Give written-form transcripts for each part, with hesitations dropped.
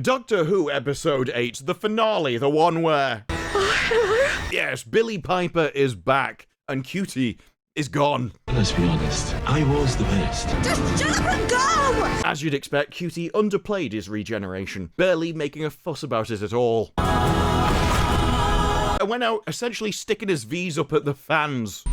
Doctor Who Episode 8, the finale, the one where... Yes, Billie Piper is back, and Ncuti is gone. Let's be honest, I was the best. Just shut up and go! As you'd expect, Ncuti underplayed his regeneration, barely making a fuss about it at all. And went out essentially sticking his V's up at the fans.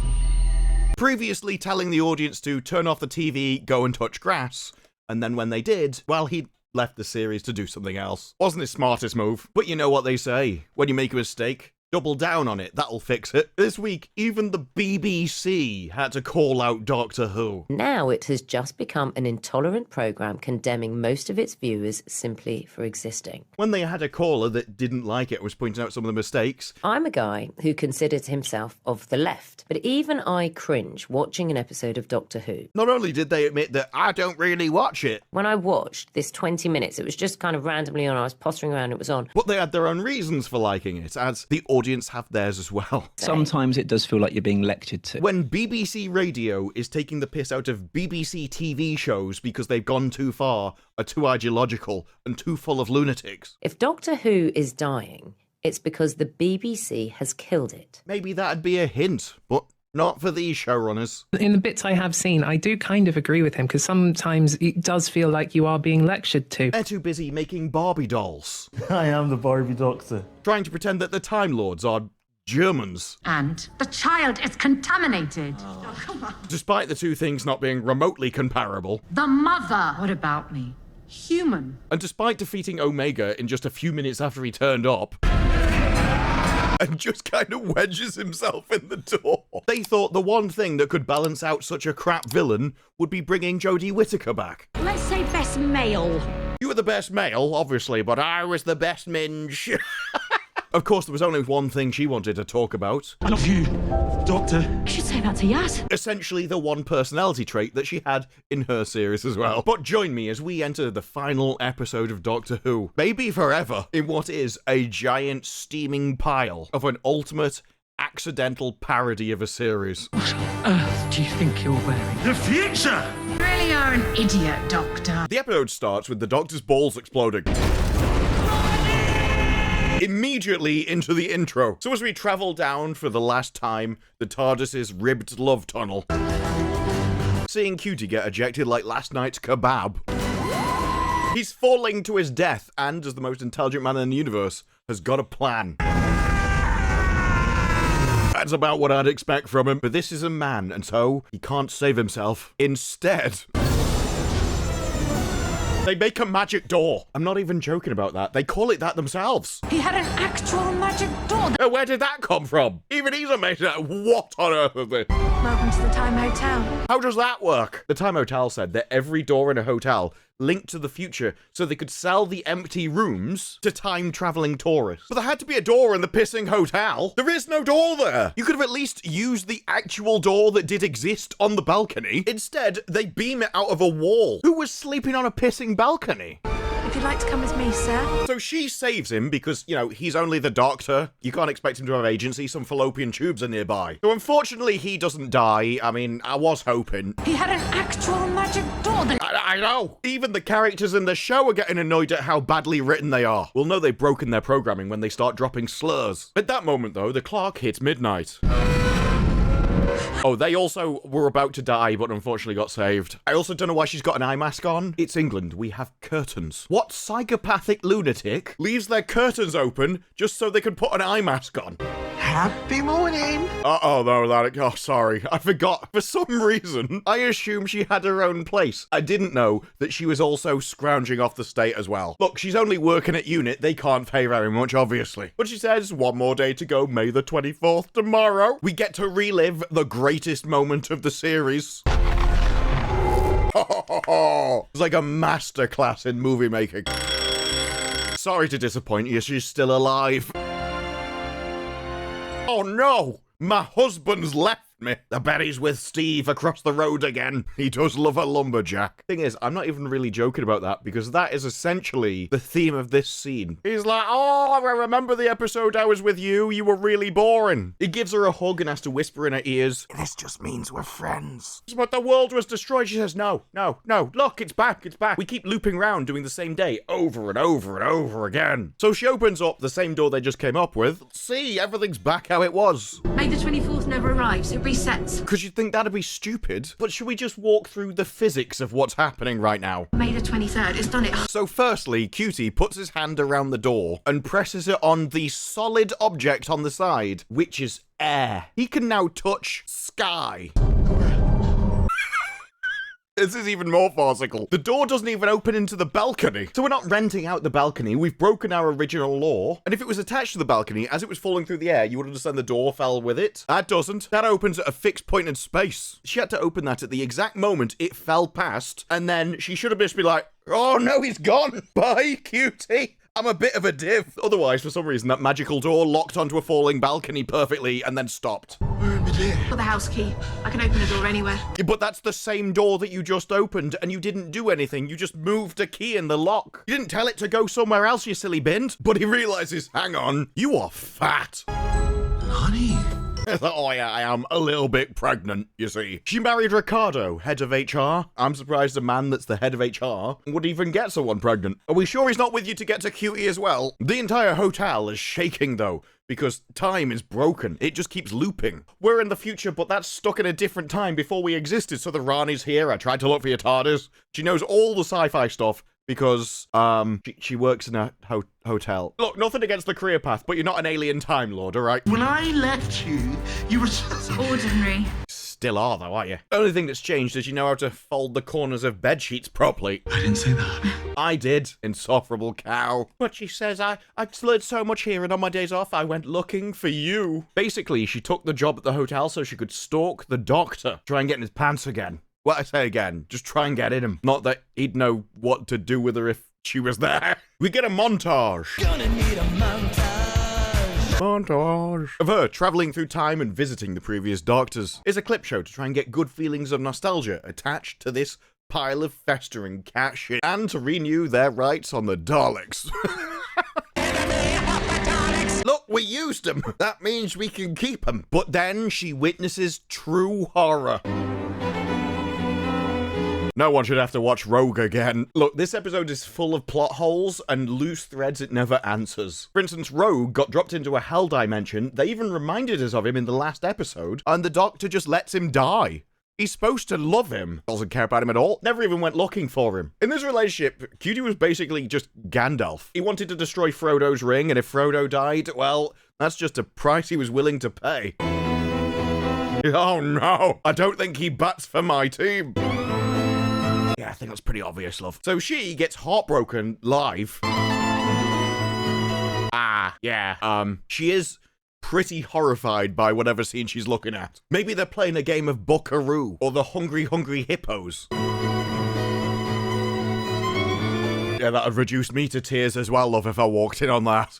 Previously telling the audience to turn off the TV, go and touch grass. And then when they did, well, he left the series to do something else. Wasn't his smartest move. But you know what they say, when you make a mistake, double down on it, that'll fix it. This week, even the BBC had to call out Doctor Who. Now it has just become an intolerant programme condemning most of its viewers simply for existing. When they had a caller that didn't like it, was pointing out some of the mistakes. I'm a guy who considers himself of the left, but even I cringe watching an episode of Doctor Who. Not only did they admit that I don't really watch it. When I watched this 20 minutes, it was just kind of randomly on, I was pottering around, it was on. But they had their own reasons for liking it, as the audience have theirs as well. Sometimes it does feel like you're being lectured to. When BBC Radio is taking the piss out of BBC TV shows because they've gone too far, are too ideological, and too full of lunatics. If Doctor Who is dying, it's because the BBC has killed it. Maybe that'd be a hint, but not for these showrunners. In the bits I have seen, I do kind of agree with him, because sometimes it does feel like you are being lectured to. They're too busy making Barbie dolls. I am the Barbie doctor. Trying to pretend that the Time Lords are Germans. And the child is contaminated. Oh, come on. Despite the two things not being remotely comparable. The mother. What about me? Human. And despite defeating Omega in just a few minutes after he turned up, and just kind of wedges himself in the door. They thought the one thing that could balance out such a crap villain would be bringing Jodie Whittaker back. Let's say best male. You were the best male, obviously, but I was the best minge. Of course, there was only one thing she wanted to talk about. I love you, Doctor. You should say that to Yaz. Essentially the one personality trait that she had in her series as well. But join me as we enter the final episode of Doctor Who, maybe forever, in what is a giant steaming pile of an ultimate accidental parody of a series. What on earth do you think you're wearing? The future! You really are an idiot, Doctor. The episode starts with the Doctor's balls exploding. Immediately into the intro. So as we travel down for the last time the TARDIS's ribbed love tunnel, seeing Ncuti get ejected like last night's kebab. He's falling to his death and, as the most intelligent man in the universe, has got a plan. That's about what I'd expect from him, but this is a man, and so he can't save himself. Instead, they make a magic door. I'm not even joking about that. They call it that themselves. He had an actual magic door. Where did that come from? Even he's amazed at what on earth is this? Welcome to the Time Hotel. How does that work? The Time Hotel said that every door in a hotel linked to the future so they could sell the empty rooms to time-traveling tourists. But there had to be a door in the pissing hotel. There is no door there. You could have at least used the actual door that did exist on the balcony. Instead, they beam it out of a wall. Who was sleeping on a pissing balcony? If you'd like to come with me, sir. So she saves him because, you know, he's only the Doctor. You can't expect him to have agency. Some fallopian tubes are nearby. So unfortunately, he doesn't die. I mean, I was hoping. He had an actual magic door. I know. Even the characters in the show are getting annoyed at how badly written they are. We'll know they've broken their programming when they start dropping slurs. At that moment, though, the clock hits midnight. Oh, they also were about to die, but unfortunately got saved. I also don't know why she's got an eye mask on. It's England. We have curtains. What psychopathic lunatic leaves their curtains open just so they can put an eye mask on? Happy morning. Oh, sorry. I forgot. For some reason, I assumed she had her own place. I didn't know that she was also scrounging off the state as well. Look, she's only working at unit. They can't pay very much, obviously. But she says, one more day to go, May the 24th, tomorrow. We get to relive the greatest moment of the series. It's like a masterclass in movie making. Sorry to disappoint you, she's still alive. Oh no! My husband's left me. I bet he's with Steve across the road again. He does love a lumberjack. Thing is, I'm not even really joking about that, because that is essentially the theme of this scene. He's like, oh, I remember the episode I was with you. You were really boring. He gives her a hug and has to whisper in her ears, This just means we're friends. but the world was destroyed. She says, no. Look, it's back. We keep looping round doing the same day over and over and over again. So she opens up the same door they just came up with. See, everything's back how it was. May the 24th never arrives. It resets. Because you'd think that'd be stupid. But should we just walk through the physics of what's happening right now? May the 23rd. It's done it. So firstly, Ncuti puts his hand around the door and presses it on the solid object on the side, which is air. He can now touch sky. This is even more farcical. The door doesn't even open into the balcony. So we're not renting out the balcony. We've broken our original law. And if it was attached to the balcony, as it was falling through the air, you would understand the door fell with it. That doesn't. That opens at a fixed point in space. She had to open that at the exact moment it fell past. And then she should have just been like, oh no, he's gone. Bye, Ncuti. I'm a bit of a div. Otherwise, for some reason, that magical door locked onto a falling balcony perfectly and then stopped. Got the house key. I can open the door anywhere. Yeah, but that's the same door that you just opened, and you didn't do anything. You just moved a key in the lock. You didn't tell it to go somewhere else, you silly bint. But he realizes, hang on, you are fat. Honey. Oh yeah, I am a little bit pregnant, you see. She married Ricardo, head of HR. I'm surprised a man that's the head of HR would even get someone pregnant. Are we sure he's not with you to get to Ncuti as well? The entire hotel is shaking though, because time is broken. It just keeps looping. We're in the future, but that's stuck in a different time before we existed. So the Rani's here. I tried to look for your TARDIS. She knows all the sci-fi stuff because she works in a hotel. Look, nothing against the career path, but you're not an alien Time Lord, all right? When I left you, you were just Ordinary. Still are, though, aren't you? The only thing that's changed is you know how to fold the corners of bed sheets properly. I didn't say that. I did, insufferable cow. But she says, I learned so much here, and on my days off, I went looking for you. Basically, she took the job at the hotel so she could stalk the doctor, try and get in his pants again. Well, I say again, just try and get in him. Not that he'd know what to do with her if she was there. We get a montage. Gonna need a montage of her traveling through time and visiting the previous doctors. It's a clip show to try and get good feelings of nostalgia attached to this pile of festering cat shit and to renew their rights on the Daleks. Look, we used them. That means we can keep them. But then she witnesses true horror. No one should have to watch Rogue again. Look, this episode is full of plot holes and loose threads it never answers. For instance, Rogue got dropped into a hell dimension. They even reminded us of him in the last episode, and the Doctor just lets him die. He's supposed to love him. Doesn't care about him at all. Never even went looking for him. In this relationship, Ncuti was basically just Gandalf. He wanted to destroy Frodo's ring, and if Frodo died, well, that's just a price he was willing to pay. Oh no, I don't think he bats for my team. Yeah, I think that's pretty obvious, love. So she gets heartbroken live. She is pretty horrified by whatever scene she's looking at. Maybe they're playing a game of Buckaroo or the Hungry Hungry Hippos. Yeah, that would reduce me to tears as well, love, if I walked in on that.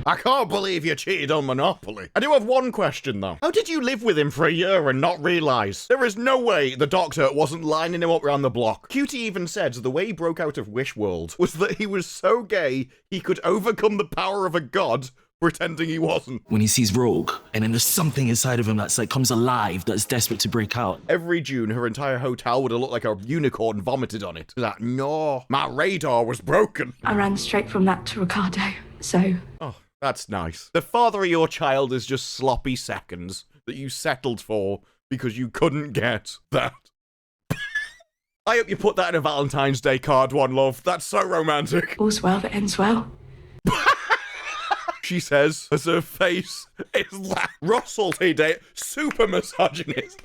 I can't believe you cheated on Monopoly. I do have one question, though. How did you live with him for a year and not realise? There is no way the Doctor wasn't lining him up around the block. Ncuti even said the way he broke out of Wish World was that he was so gay he could overcome the power of a god pretending he wasn't. When he sees Rogue, and then there's something inside of him that's like comes alive, that's desperate to break out. Every June, her entire hotel would have looked like a unicorn vomited on it. Like, no, my radar was broken. I ran straight from that to Ricardo, so... Oh. That's nice. The father of your child is just sloppy seconds that you settled for because you couldn't get that. I hope you put that in a Valentine's Day card, one love. That's so romantic. All's well that ends well. She says, as her face is like Russell T Davies, super misogynist.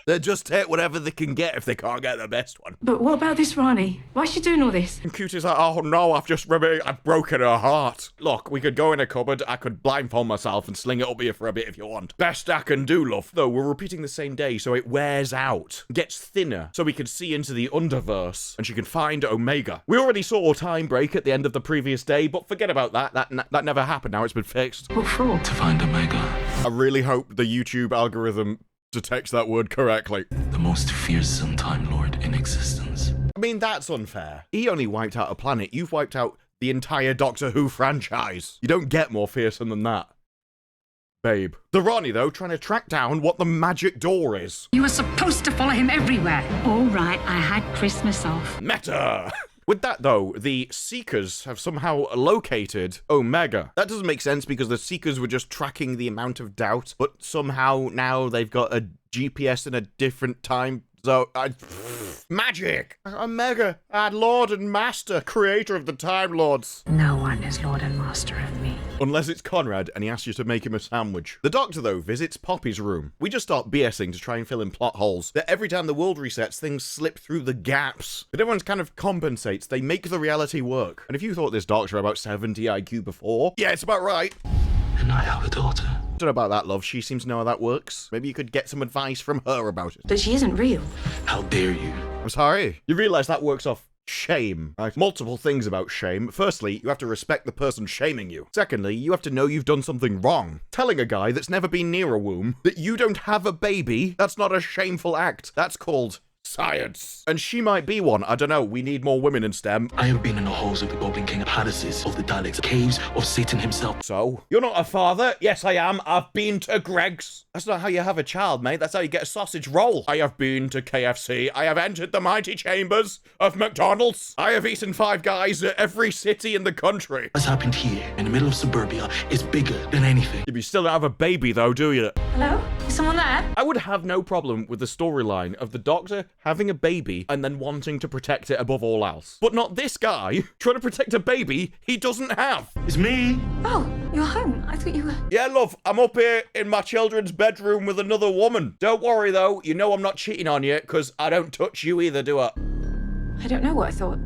They just take whatever they can get if they can't get the best one. But what about this Rani? Why is she doing all this? And Cutie's like, oh no, I've broken her heart. Look, we could go in a cupboard, I could blindfold myself and sling it up here for a bit if you want. Best I can do, love. Though we're repeating the same day, so it wears out, gets thinner, so we can see into the underverse, and she can find Omega. We already saw Time Break at the end of the previous day, but forget about that. That never happened, now it's been fixed. What for? To find Omega. I really hope the YouTube algorithm detects that word correctly. The most fearsome Time Lord in existence. I mean, that's unfair. He only wiped out a planet. You've wiped out the entire Doctor Who franchise. You don't get more fearsome than that. Babe. The Rani, though, trying to track down what the magic door is. You were supposed to follow him everywhere. All right, I had Christmas off. Meta! With that, though, the Seekers have somehow located Omega. That doesn't make sense because the Seekers were just tracking the amount of doubt, but somehow now they've got a GPS in a different time. So, magic! Omega, our Lord and Master, creator of the Time Lords. No one is Lord and Master of me. Unless it's Conrad and he asks you to make him a sandwich. The Doctor, though, visits Poppy's room. We just start BSing to try and fill in plot holes. That every time the world resets, things slip through the gaps. But everyone kind of compensates. They make the reality work. And if you thought this Doctor had about 70 IQ before, yeah, it's about right. And I have a daughter. Don't know about that, love. She seems to know how that works. Maybe you could get some advice from her about it. But she isn't real. How dare you? I'm sorry. You realise that works off shame, right? Multiple things about shame. Firstly, you have to respect the person shaming you. Secondly, you have to know you've done something wrong. Telling a guy that's never been near a womb that you don't have a baby, that's not a shameful act. That's called science. And she might be one. I don't know. We need more women in STEM. I have been in the halls of the Goblin King, palaces of the Daleks, caves of Satan himself. So? You're not a father? Yes, I am. I've been to Greg's. That's not how you have a child, mate. That's how you get a sausage roll. I have been to KFC. I have entered the mighty chambers of McDonald's. I have eaten Five Guys at every city in the country. What's happened here in the middle of suburbia is bigger than anything. You still don't have a baby, though, do you? Hello? Is someone there? I would have no problem with the storyline of the Doctor having a baby and then wanting to protect it above all else. But not this guy trying to protect a baby he doesn't have. It's me. Oh, you're home. I thought you were... Yeah, love, I'm up here in my children's bedroom with another woman. Don't worry, though. You know I'm not cheating on you, because I don't touch you either, do I? I don't know what I thought.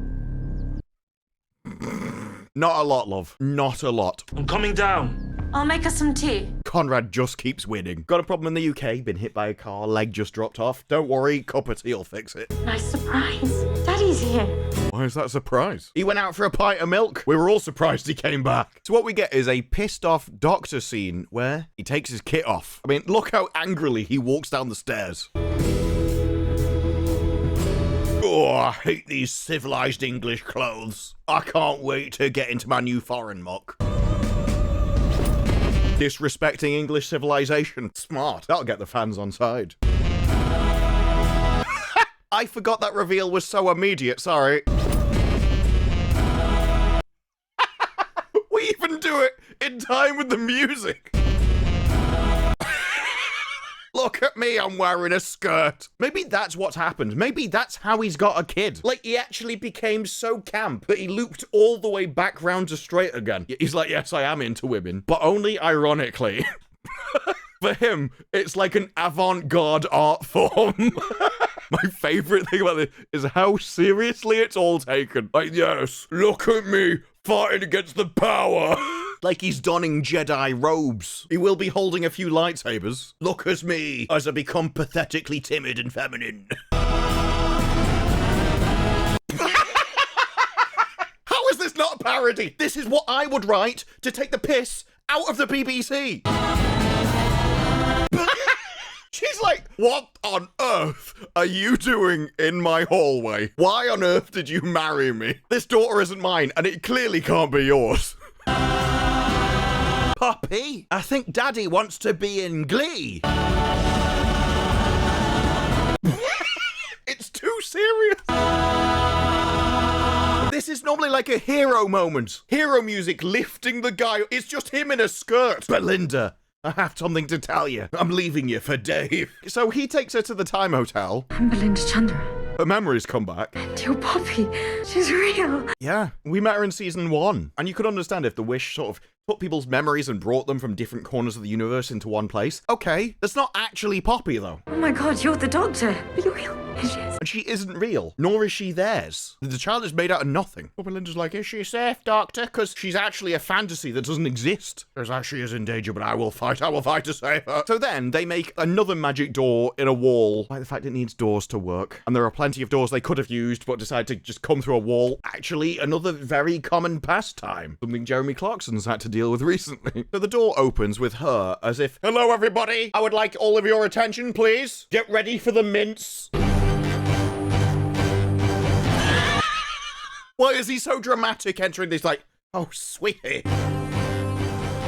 Not a lot, love. Not a lot. I'm coming down. I'll make us some tea. Conrad just keeps winning. Got a problem in the UK, been hit by a car, leg just dropped off. Don't worry, cup of tea will fix it. Nice surprise. Daddy's here. Why is that a surprise? He went out for a pint of milk. We were all surprised he came back. So what we get is a pissed off Doctor scene where he takes his kit off. I mean, look how angrily he walks down the stairs. Oh, I hate these civilized English clothes. I can't wait to get into my new foreign muck. Disrespecting English civilization. Smart. That'll get the fans on side. I forgot that reveal was so immediate, sorry. We even do it in time with the music. Look at me, I'm wearing a skirt. Maybe that's what's happened. Maybe that's how he's got a kid. Like, he actually became so camp that he looped all the way back round to straight again. He's like, yes, I am into women, but only ironically. For him, it's like an avant-garde art form. My favorite thing about this is how seriously it's all taken. Like, yes, look at me fighting against the power. Like he's donning Jedi robes. He will be holding a few lightsabers. Look at me as I become pathetically timid and feminine. How is this not a parody? This is what I would write to take the piss out of the BBC. She's like, what on earth are you doing in my hallway? Why on earth did you marry me? This daughter isn't mine, and it clearly can't be yours. Poppy, I think Daddy wants to be in Glee. It's too serious. This is normally like a hero moment. Hero music lifting the guy. It's just him in a skirt. Belinda, I have something to tell you. I'm leaving you for Dave. So he takes her to the Time Hotel. I'm Belinda Chandra. Her memories come back. And your Poppy. She's real. Yeah, we met her in season 1. And you could understand if the Wish sort of took people's memories and brought them from different corners of the universe into one place. Okay, that's not actually Poppy, though. Oh my god, you're the Doctor. Are you real? And she isn't real, nor is she theirs. The child is made out of nothing. But Belinda's like, is she safe, Doctor? Because she's actually a fantasy that doesn't exist. There's actually is in danger, but I will fight to save her. So then they make another magic door in a wall. Like the fact it needs doors to work. And there are plenty of doors they could have used, but decided to just come through a wall. Actually, another very common pastime. Something Jeremy Clarkson's had to deal with recently. So the door opens with her as if, hello everybody, I would like all of your attention, please. Get ready for the mince. Why is he so dramatic entering this like, oh, sweetie.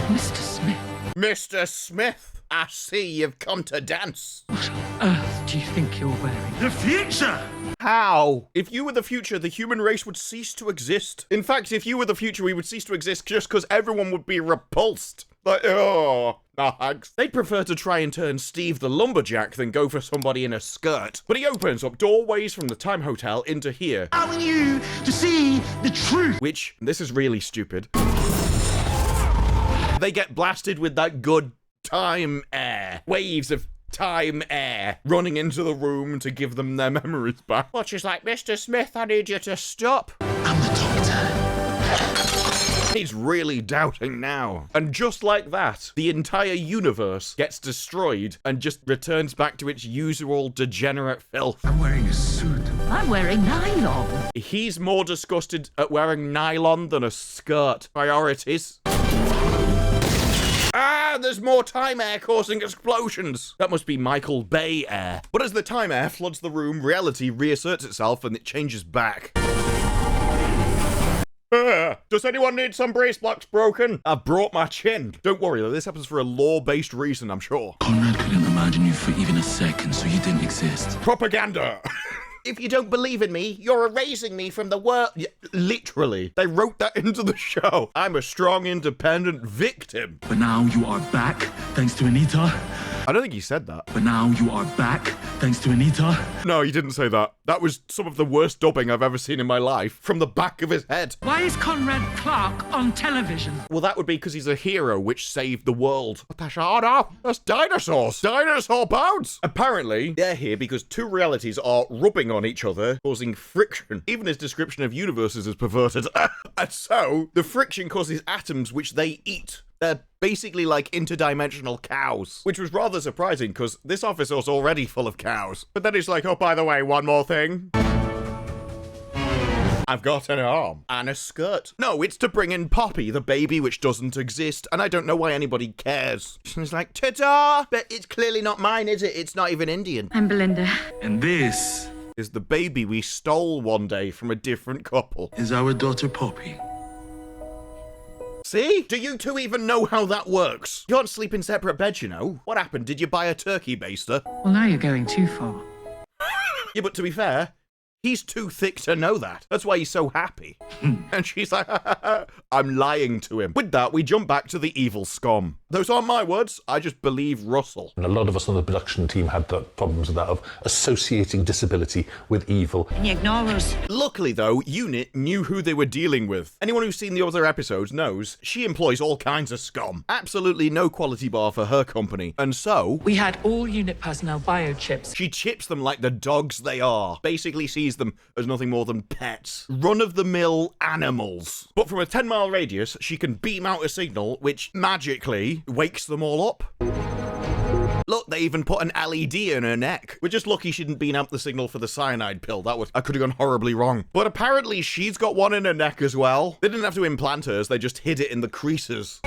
Mr. Smith. Mr. Smith, I see you've come to dance. What on earth do you think you're wearing? The future! How? If you were the future, the human race would cease to exist. In fact, if you were the future, we would cease to exist just because everyone would be repulsed. Like, oh, no thanks. They'd prefer to try and turn Steve the lumberjack than go for somebody in a skirt. But he opens up doorways from the Time Hotel into here. Allowing you to see the truth. Which, this is really stupid. They get blasted with that good time air. Waves of time air running into the room to give them their memories back. But she's like, Mr. Smith, I need you to stop. I'm the Doctor. He's really doubting now. And just like that, the entire universe gets destroyed and just returns back to its usual degenerate filth. I'm wearing a suit. I'm wearing nylon. He's more disgusted at wearing nylon than a skirt. Priorities. Ah, there's more time air causing explosions. That must be Michael Bay air. But as the time air floods the room, reality reasserts itself and it changes back. Does anyone need some brace blocks broken? I've brought my chin. Don't worry though, this happens for a law-based reason, I'm sure. Conrad couldn't imagine you for even a second, so you didn't exist. Propaganda! If you don't believe in me, you're erasing me from the world. Yeah, literally. They wrote that into the show. I'm a strong, independent victim. But now you are back, thanks to Anita. I don't think he said that. But now you are back, thanks to Anita. No, he didn't say that. That was some of the worst dubbing I've ever seen in my life. From the back of his head. Why is Conrad Clark on television? Well, that would be because he's a hero which saved the world. What the oh no, that's dinosaurs. Dinosaur bones. Apparently, they're here because two realities are rubbing on each other, causing friction. Even his description of universes is perverted. And so, the friction causes atoms which they eat. They're basically like interdimensional cows, which was rather surprising because this office was already full of cows. But then he's like, oh, by the way, one more thing. I've got an arm and a skirt. No, it's to bring in Poppy, the baby which doesn't exist, and I don't know why anybody cares. She's like, ta-da! But it's clearly not mine, is it? It's not even Indian. I'm Belinda. And this Is the baby we stole one day from a different couple. is our daughter Poppy. See? Do you two even know how that works? You can't sleep in separate beds, you know. What happened? Did you buy a turkey baster? Well, now you're going too far. Yeah, but to be fair, he's too thick to know that. That's why he's so happy. And she's like, I'm lying to him. With that, we jump back to the evil scum. Those aren't my words. I just believe Russell. And a lot of us on the production team had the problems with that, of associating disability with evil. And you ignore us. Luckily, though, Unit knew who they were dealing with. Anyone who's seen the other episodes knows she employs all kinds of scum. Absolutely no quality bar for her company. And so, We had all unit personnel biochips. she chips them like the dogs they are. Basically sees them as nothing more than pets. Run-of-the-mill animals. But from a 10-mile radius, she can beam out a signal which magically wakes them all up. Look, they even put an LED in her neck. We're just lucky she didn't beam out the signal for the cyanide pill. I could have gone horribly wrong. But apparently she's got one in her neck as well. They didn't have to implant hers, they just hid it in the creases.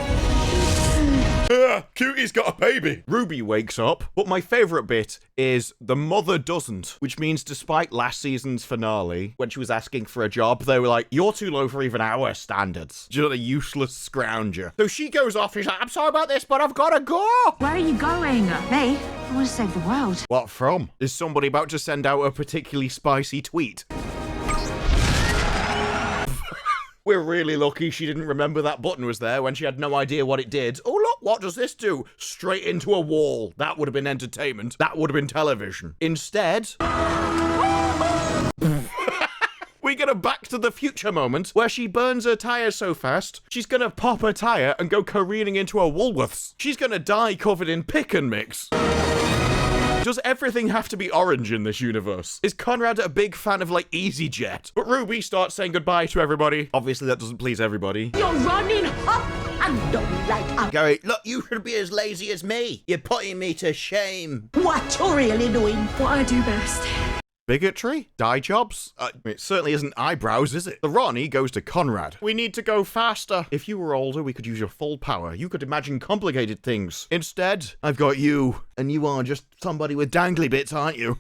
Cutie's got a baby. Ruby wakes up, but my favourite bit is the mother doesn't, which means despite last season's finale, when she was asking for a job, they were like, you're too low for even our standards. Just a useless scrounger. So she goes off, she's like, I'm sorry about this, but I've got to go. Where are you going? Me? I want to save the world. What from? Is somebody about to send out a particularly spicy tweet? We're really lucky she didn't remember that button was there when she had no idea what it did. Oh, look, what does this do? Straight into a wall. That would have been entertainment. That would have been television. Instead, we get a Back to the Future moment where she burns her tyre so fast, she's gonna pop her tyre and go careening into a Woolworths. She's gonna die covered in pick and mix. Does everything have to be orange in this universe? Is Conrad a big fan of, like, EasyJet? But Ruby starts saying goodbye to everybody. Obviously, that doesn't please everybody. You're running up and don't like up. Gary, look, you should be as lazy as me. You're putting me to shame. What you really doing? What I do best. Bigotry? Dye jobs? It certainly isn't eyebrows, is it? The Rani goes to Conrad. We need to go faster. If you were older, we could use your full power. You could imagine complicated things. Instead, I've got you. And you are just somebody with dangly bits, aren't you?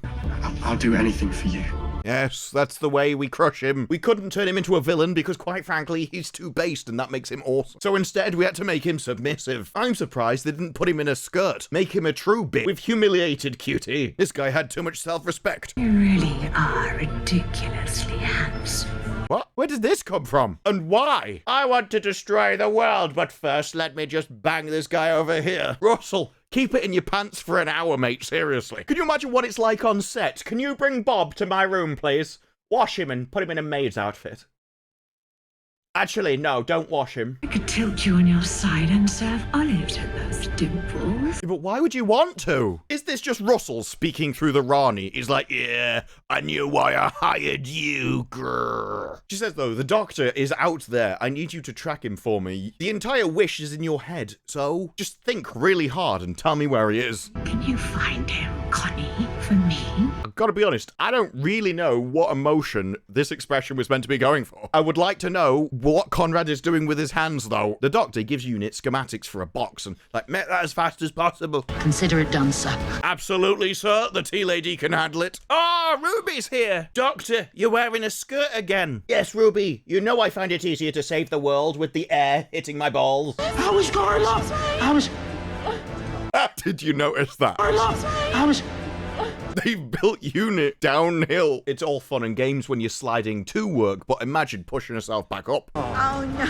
I'll do anything for you. Yes, that's the way we crush him. We couldn't turn him into a villain because, quite frankly, he's too based and that makes him awesome. So instead, we had to make him submissive. I'm surprised they didn't put him in a skirt. Make him a true bitch. We've humiliated Ncuti. This guy had too much self-respect. You really are ridiculously handsome. What? Where did this come from? And why? I want to destroy the world, but first let me just bang this guy over here. Russell, keep it in your pants for an hour, mate, seriously. Can you imagine what it's like on set? Can you bring Bob to my room, please? Wash him and put him in a maid's outfit. Actually, no, don't wash him. I could tilt you on your side and serve olives at those dimples. But why would you want to? Is this just Russell speaking through the Rani? He's like, yeah, I knew why I hired you, grrr. She says, though, the doctor is out there. I need you to track him for me. The entire wish is in your head, so just think really hard and tell me where he is. Can you find him, Connie, for me? I've got to be honest, I don't really know what emotion this expression was meant to be going for. I would like to know what Conrad is doing with his hands, though. The doctor gives unit schematics for a box and, like, make that as fast as possible. Consider it done, sir. Absolutely, sir. The tea lady can handle it. Oh, Ruby's here. Doctor, you're wearing a skirt again. Yes, Ruby. You know I find it easier to save the world with the air hitting my balls. I was going up. I was... Did you notice that? I was... They've built unit downhill. It's all fun and games when you're sliding to work, but imagine pushing yourself back up. Oh, no.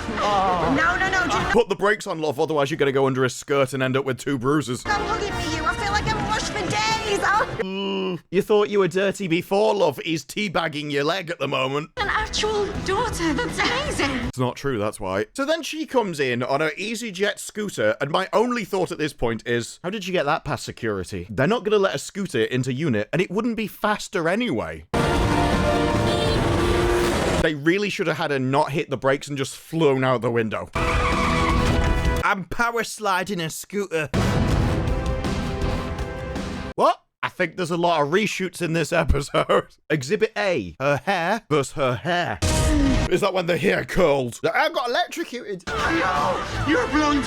No. Put the brakes on, love, otherwise you're going to go under a skirt and end up with 2 bruises. Come look at me, you. I feel like I'm washed for days. Oh. You thought you were dirty before, love. He's teabagging your leg at the moment. An actual daughter. That's amazing. It's not true, that's why. So then she comes in on her EasyJet scooter, and my only thought at this point is, how did you get that past security? They're not going to let a scooter into unit, and it wouldn't be faster anyway. They really should have had her not hit the brakes and just flown out the window. I'm power sliding a scooter. What? I think there's a lot of reshoots in this episode. Exhibit A, her hair versus her hair. Is that when the hair curled? I got electrocuted. No, you're blonde.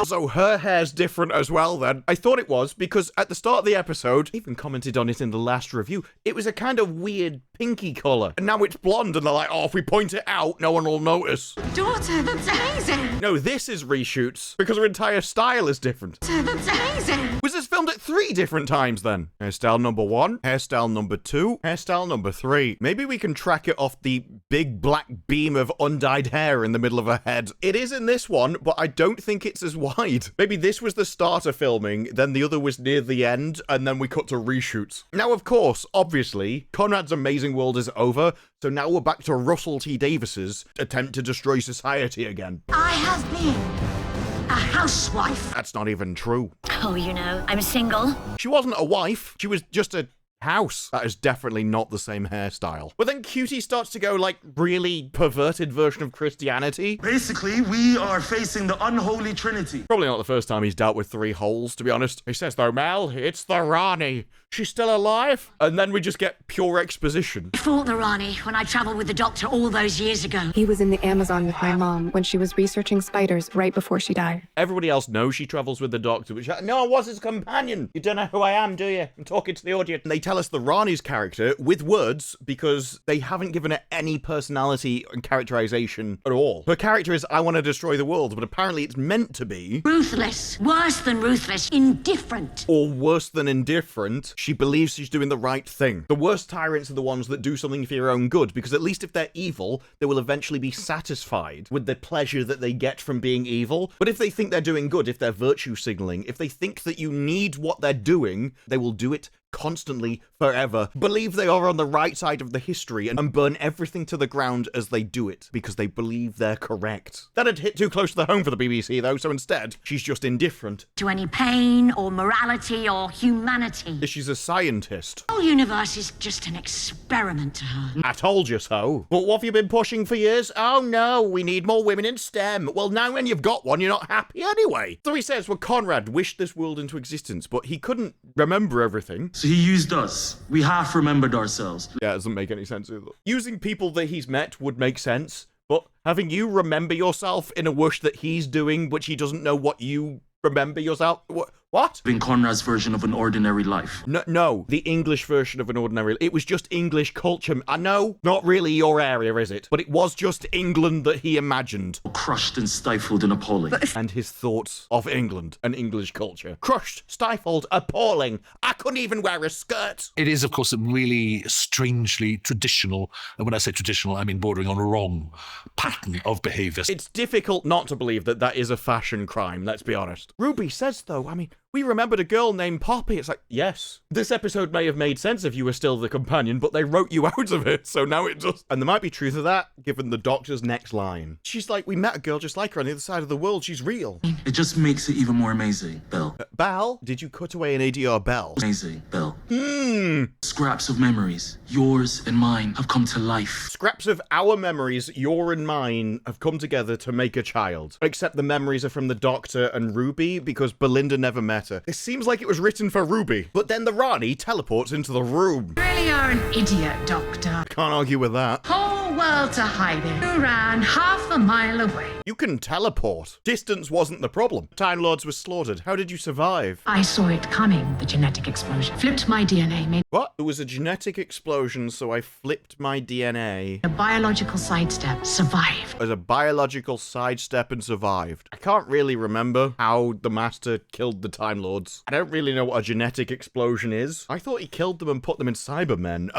So her hair's different as well then. I thought it was because at the start of the episode, even commented on it in the last review, it was a kind of weird pinky colour. And now it's blonde and they're like, oh, if we point it out, no one will notice. Daughter, that's amazing. No, this is reshoots because her entire style is different. That's amazing. Was this filmed at 3 different times then? Hairstyle number 1, hairstyle number 2, hairstyle number 3. Maybe we can track it off the big black beam of undyed hair in the middle of her head. It is in this one, but I don't think it's as wide. Maybe this was the start of filming, then the other was near the end, and then we cut to reshoots. Now, of course, obviously, Conrad's amazing world is over, so now we're back to Russell T Davies's attempt to destroy society again. I have been a housewife. That's not even true. Oh, you know, I'm single. She wasn't a wife, she was just a house. That is definitely not the same hairstyle. But then Ncuti starts to go like really perverted version of Christianity. Basically, we are facing the unholy trinity. Probably not the first time he's dealt with 3 holes, to be honest. He says, though, Mel, it's the Rani. She's still alive? And then we just get pure exposition. I fought the Rani when I travelled with the doctor all those years ago. He was in the Amazon with my mom when she was researching spiders right before she died. Everybody else knows she travels with the doctor, but no, I was his companion. You don't know who I am, do you? I'm talking to the audience. And they tell us the Rani's character with words because they haven't given her any personality and characterization at all. Her character is, I want to destroy the world, but apparently it's meant to be ruthless. Worse than ruthless. Indifferent. Or worse than indifferent. She believes she's doing the right thing. The worst tyrants are the ones that do something for your own good, because at least if they're evil, they will eventually be satisfied with the pleasure that they get from being evil. But if they think they're doing good, if they're virtue signaling, if they think that you need what they're doing, they will do it constantly, forever, believe they are on the right side of the history and burn everything to the ground as they do it because they believe they're correct. That'd hit too close to the home for the BBC though, so instead, she's just indifferent. To any pain or morality or humanity. She's a scientist. The whole universe is just an experiment to her. I told you so. But what have you been pushing for years? Oh no, we need more women in STEM. Well, now when you've got one, you're not happy anyway. So he says, well, Conrad wished this world into existence, but he couldn't remember everything. So he used us. We half remembered ourselves. Yeah, it doesn't make any sense either. Using people that he's met would make sense, but having you remember yourself in a wish that he's doing, which he doesn't know what you remember yourself. What? In Conrad's version of an ordinary life. No, the English version of an ordinary. It was just English culture. I know, not really your area, is it? But it was just England that he imagined. Crushed and stifled and appalling. And his thoughts of England and English culture. Crushed, stifled, appalling. I couldn't even wear a skirt. It is, of course, a really strangely traditional, and when I say traditional, I mean bordering on a wrong pattern of behaviour. It's difficult not to believe that that is a fashion crime, let's be honest. Ruby says, though, I mean, we remembered a girl named Poppy. It's like, yes. This episode may have made sense if you were still the companion, but they wrote you out of it, so now it does. And there might be truth to that, given the Doctor's next line. She's like, we met a girl just like her on the other side of the world. She's real. It just makes it even more amazing, Belle. Belle? Did you cut away an ADR Belle? Amazing, Belle. Hmm. Scraps of memories, yours and mine, have come to life. Scraps of our memories, your and mine, have come together to make a child. Except the memories are from the Doctor and Ruby, because Belinda never met her. It seems like it was written for Ruby. But then the Rani teleports into the room. You really are an idiot, Doctor. Can't argue with that. Whole world to hide in. You ran half a mile away. You can teleport. Distance wasn't the problem. Time Lords were slaughtered. How did you survive? I saw it coming, the genetic explosion. Flipped my DNA, made What? There was a genetic explosion, so I flipped my DNA. a biological sidestep. Survived. As a biological sidestep and survived. I can't really remember how the Master killed the Time Lords. I don't really know what a genetic explosion is. I thought he killed them and put them in Cybermen.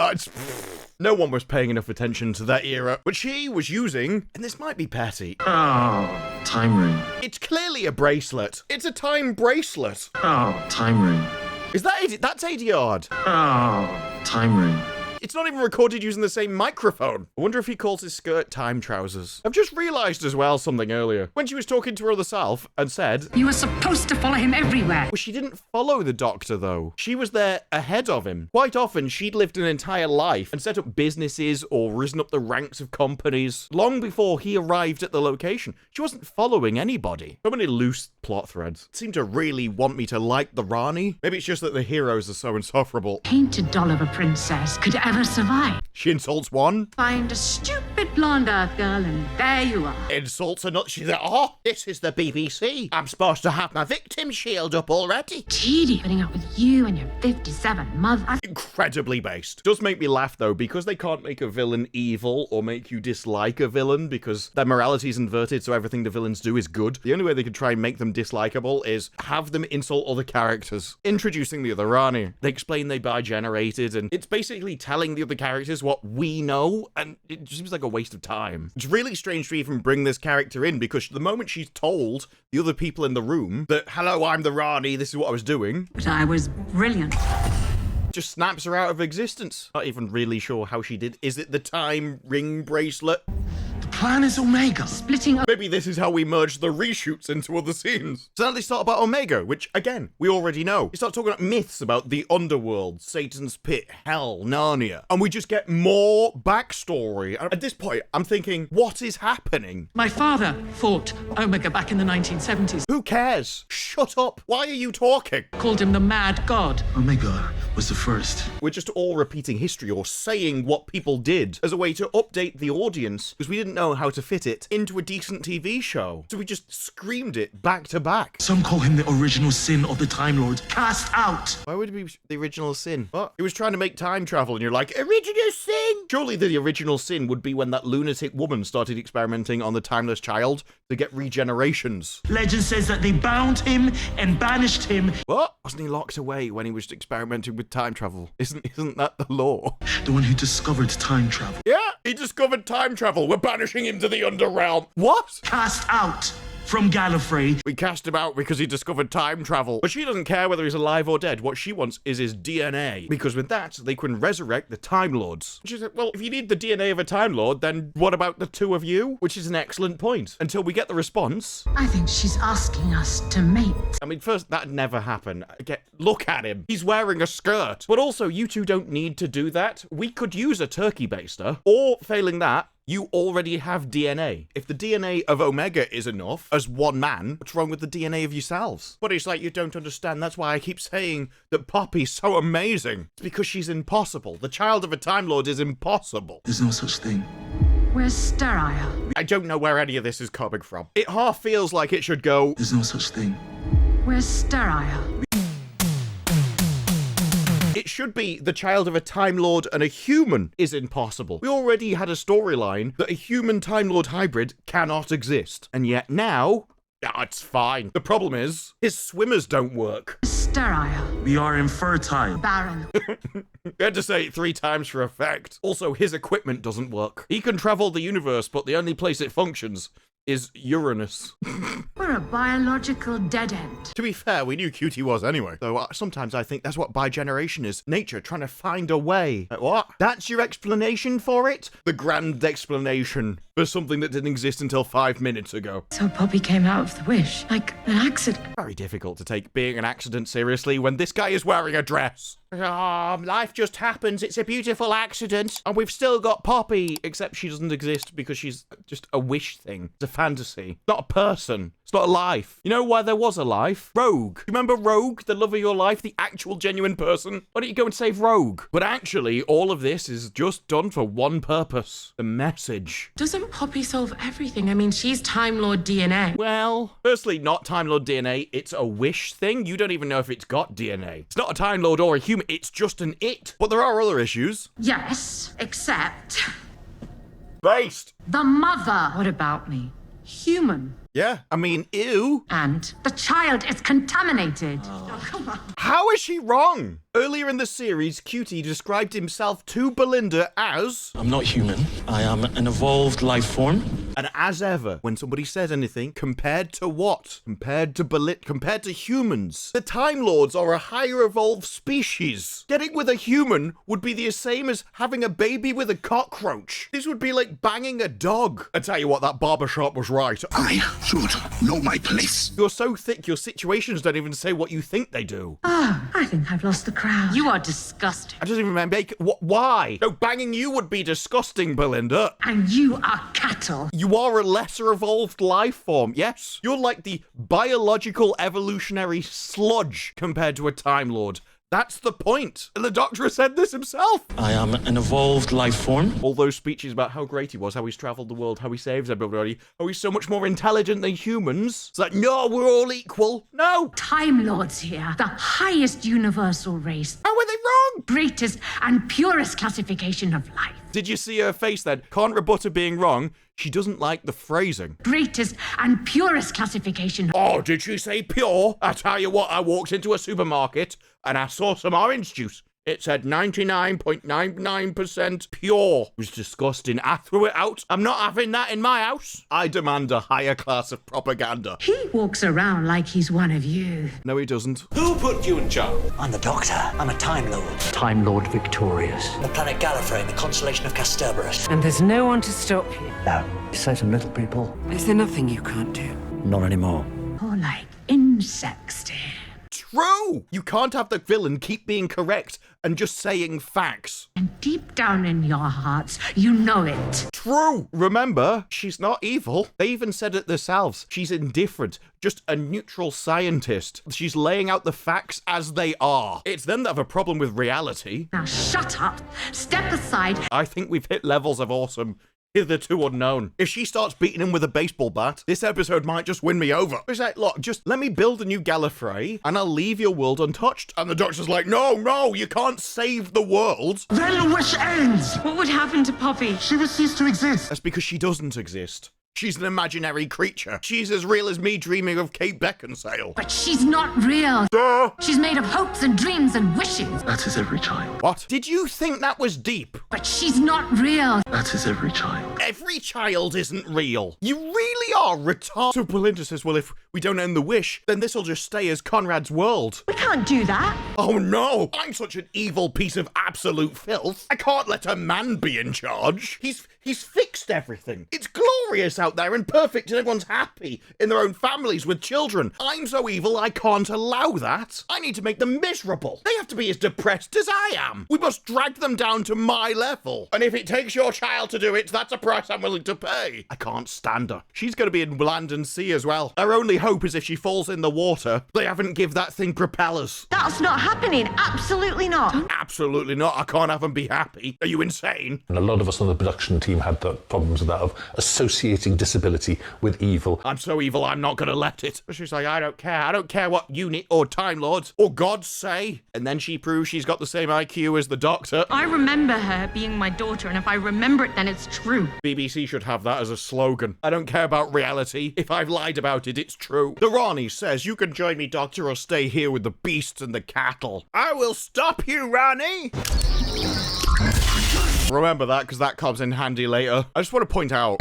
No one was paying enough attention to that era, which he was using, and this might be petty. Oh, time ring. It's clearly a bracelet. It's a time bracelet. Oh, time ring. Is that that's ADR'd? Oh, time ring. It's not even recorded using the same microphone. I wonder if he calls his skirt time trousers. I've just realised as well something earlier. When she was talking to her other self and said... You were supposed to follow him everywhere. Well, she didn't follow the Doctor, though. She was there ahead of him. Quite often, she'd lived an entire life and set up businesses or risen up the ranks of companies long before he arrived at the location. She wasn't following anybody. So many loose plot threads. It seemed to really want me to like the Rani. Maybe it's just that the heroes are so insufferable. Painted doll of a princess could ever survive. She insults one. Find a stupid blonde Earth girl and there you are. Insults another. She's like, oh, this is the BBC. I'm supposed to have my victim shield up already. Tedious putting up with you and your 57 mother. Incredibly based. Does make me laugh though, because they can't make a villain evil or make you dislike a villain because their morality is inverted, so everything the villains do is good. The only way they could try and make them dislikable is have them insult other characters. Introducing the other Rani. They explain they bi-generated, and it's basically telling the other characters what we know, and it just seems like a waste of time. It's really strange to even bring this character in, because the moment she's told the other people in the room that, hello, I'm the Rani, this is what I was doing, But I was brilliant. just snaps her out of existence. Not even really sure how she did. Is it the time ring bracelet? The plan is Omega. Splitting up. Maybe this is how we merge the reshoots into other scenes. So now they start about Omega, which, again, we already know. They start talking about myths about the underworld, Satan's pit, hell, Narnia. And we just get more backstory. And at this point, I'm thinking, what is happening? My father fought Omega back in the 1970s. Who cares? Shut up. Why are you talking? Called him the Mad God. Omega was the first. We're just all repeating history or saying what people did as a way to update the audience, because we didn't know how to fit it into a decent TV show. So we just screamed it back to back. Some call him the original sin of the Time Lord. Cast out. Why would it be the original sin? What? It was trying to make time travel and you're like, original sin? Surely the original sin would be when that lunatic woman started experimenting on the timeless child to get regenerations. Legend says that they bound him and banished him. What? Wasn't he locked away when he was experimenting with time travel? Isn't that the law? The one who discovered time travel. Yeah, he discovered time travel. We're banishing him to the underrealm. What? Cast out. from Gallifrey. We cast him out because he discovered time travel. But she doesn't care whether he's alive or dead. What she wants is his DNA. Because with that, they can resurrect the Time Lords. She said, well, if you need the DNA of a Time Lord, then what about the two of you? Which is an excellent point. Until we get the response. I think she's asking us to mate. I mean, first, that'd never happen. Look at him. He's wearing a skirt. But also, you two don't need to do that. We could use a turkey baster. Or, failing that, you already have DNA. If the DNA of Omega is enough as one man, what's wrong with the DNA of yourselves? But it's like you don't understand. That's why I keep saying that Poppy's so amazing. It's because she's impossible. The child of a Time Lord is impossible. There's no such thing. We're sterile. I don't know where any of this is coming from. It half feels like it should go, There's no such thing. We're sterile. it should be the child of a Time Lord and a human is impossible. We already had a storyline that a human Time Lord hybrid cannot exist. And yet now, it's fine. The problem is, his swimmers don't work. Sterile. We are infertile. Barren. You had to say it 3 times for effect. Also, his equipment doesn't work. He can travel the universe, but the only place it functions is Uranus. We're a biological dead end. To be fair, we knew Ncuti was anyway. Though sometimes I think that's what bigeneration is. Nature trying to find a way. What? That's your explanation for it? The grand explanation for something that didn't exist until 5 minutes ago. So Poppy came out of the wish, like an accident. Very difficult to take being an accident seriously when this guy is wearing a dress. Life just happens. It's a beautiful accident. And we've still got Poppy, except she doesn't exist because she's just a wish thing. It's a fantasy. It's not a person. It's not a life. You know why there was a life? Rogue. You remember Rogue, the love of your life, the actual genuine person? Why don't you go and save Rogue? But actually, all of this is just done for one purpose. The message. Doesn't Poppy solve everything? I mean, she's Time Lord DNA. Well, firstly, not Time Lord DNA. It's a wish thing. You don't even know if it's got DNA. It's not a Time Lord or a human. It's just an it. But there are other issues. Yes, except Based. the mother. What about me? Human. Yeah, I mean, ew. And the child is contaminated. Oh, come on. How is she wrong? Earlier in the series, Ncuti described himself to Belinda as... I'm not human. I am an evolved life form. And as ever, when somebody says anything, compared to what? Compared to humans. The Time Lords are a higher evolved species. Getting with a human would be the same as having a baby with a cockroach. This would be like banging a dog. I tell you what, that barbershop was right. I should know my place. You're so thick, your situations don't even say what you think they do. Oh, I think I've lost the crowd. You are disgusting. I don't even make... Why? No, banging you would be disgusting, Belinda. And you are cattle. You are a lesser evolved life form, yes. You're like the biological evolutionary sludge compared to a Time Lord. That's the point. And the Doctor has said this himself. I am an evolved life form. All those speeches about how great he was, how he's travelled the world, how he saves everybody, how he's so much more intelligent than humans. It's like, no, we're all equal. No. Time Lords here. The highest universal race. How are they wrong? Greatest and purest classification of life. Did you see her face then? Can't rebut her being wrong. She doesn't like the phrasing. Greatest and purest classification. Oh, did she say pure? I tell you what, I walked into a supermarket and I saw some orange juice. It said 99.99% pure. It was disgusting. I threw it out. I'm not having that in my house. I demand a higher class of propaganda. He walks around like he's one of you. No, he doesn't. Who put you in charge? I'm the Doctor. I'm a Time Lord. Time Lord Victorious. The planet Gallifrey in the constellation of Casterbarus. And there's no one to stop you. No. Certain little people. Is there nothing you can't do? Not anymore. Or like insects dear. True! You can't have the villain keep being correct and just saying facts. And deep down in your hearts, you know it. True! Remember, she's not evil. They even said it themselves. She's indifferent, just a neutral scientist. She's laying out the facts as they are. It's them that have a problem with reality. Now shut up, step aside. I think we've hit levels of awesome hitherto unknown. If she starts beating him with a baseball bat, this episode might just win me over. It's like, look, just let me build a new Gallifrey and I'll leave your world untouched. And the Doctor's like, no, you can't save the world. Then the wish ends. What would happen to Poppy? She will cease to exist. That's because she doesn't exist. She's an imaginary creature. She's as real as me dreaming of Kate Beckinsale. But she's not real. Duh. She's made of hopes and dreams and wishes. That is every child. What? Did you think that was deep? But she's not real. That is every child. Every child isn't real. You really are retarded. So Belinda says, well, if we don't end the wish, then this'll just stay as Conrad's world. We can't do that. Oh no! I'm such an evil piece of absolute filth. I can't let a man be in charge. He's fixed everything. It's glorious out there and perfect and everyone's happy in their own families with children. I'm so evil I can't allow that. I need to make them miserable. They have to be as depressed as I am. We must drag them down to my level. And if it takes your child to do it, that's a price I'm willing to pay. I can't stand her. She's going to be in land and sea as well. Our only hope is if she falls in the water, they haven't give that thing propellers. That's not happening. Absolutely not. Absolutely not. I can't have them be happy. Are you insane? And a lot of us on the production team had the problems with that of associating disability with evil. I'm so evil, I'm not going to let it. She's like, I don't care. I don't care what unit or Time Lords or gods say. And then she proves she's got the same IQ as the Doctor. I remember her being my daughter, and if I remember it, then it's true. BBC should have that as a slogan. I don't care about reality. If I've lied about it, it's true. The Rani says, you can join me, Doctor, or stay here with the beasts and the cattle. I will stop you, Rani! Remember that, because that comes in handy later. I just want to point out,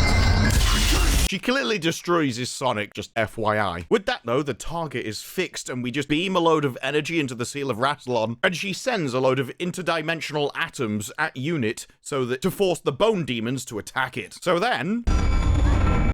she clearly destroys his Sonic, just FYI. With that, though, the target is fixed, and we just beam a load of energy into the seal of Rassilon, and she sends a load of interdimensional atoms at Unit so that to force the bone demons to attack it. So then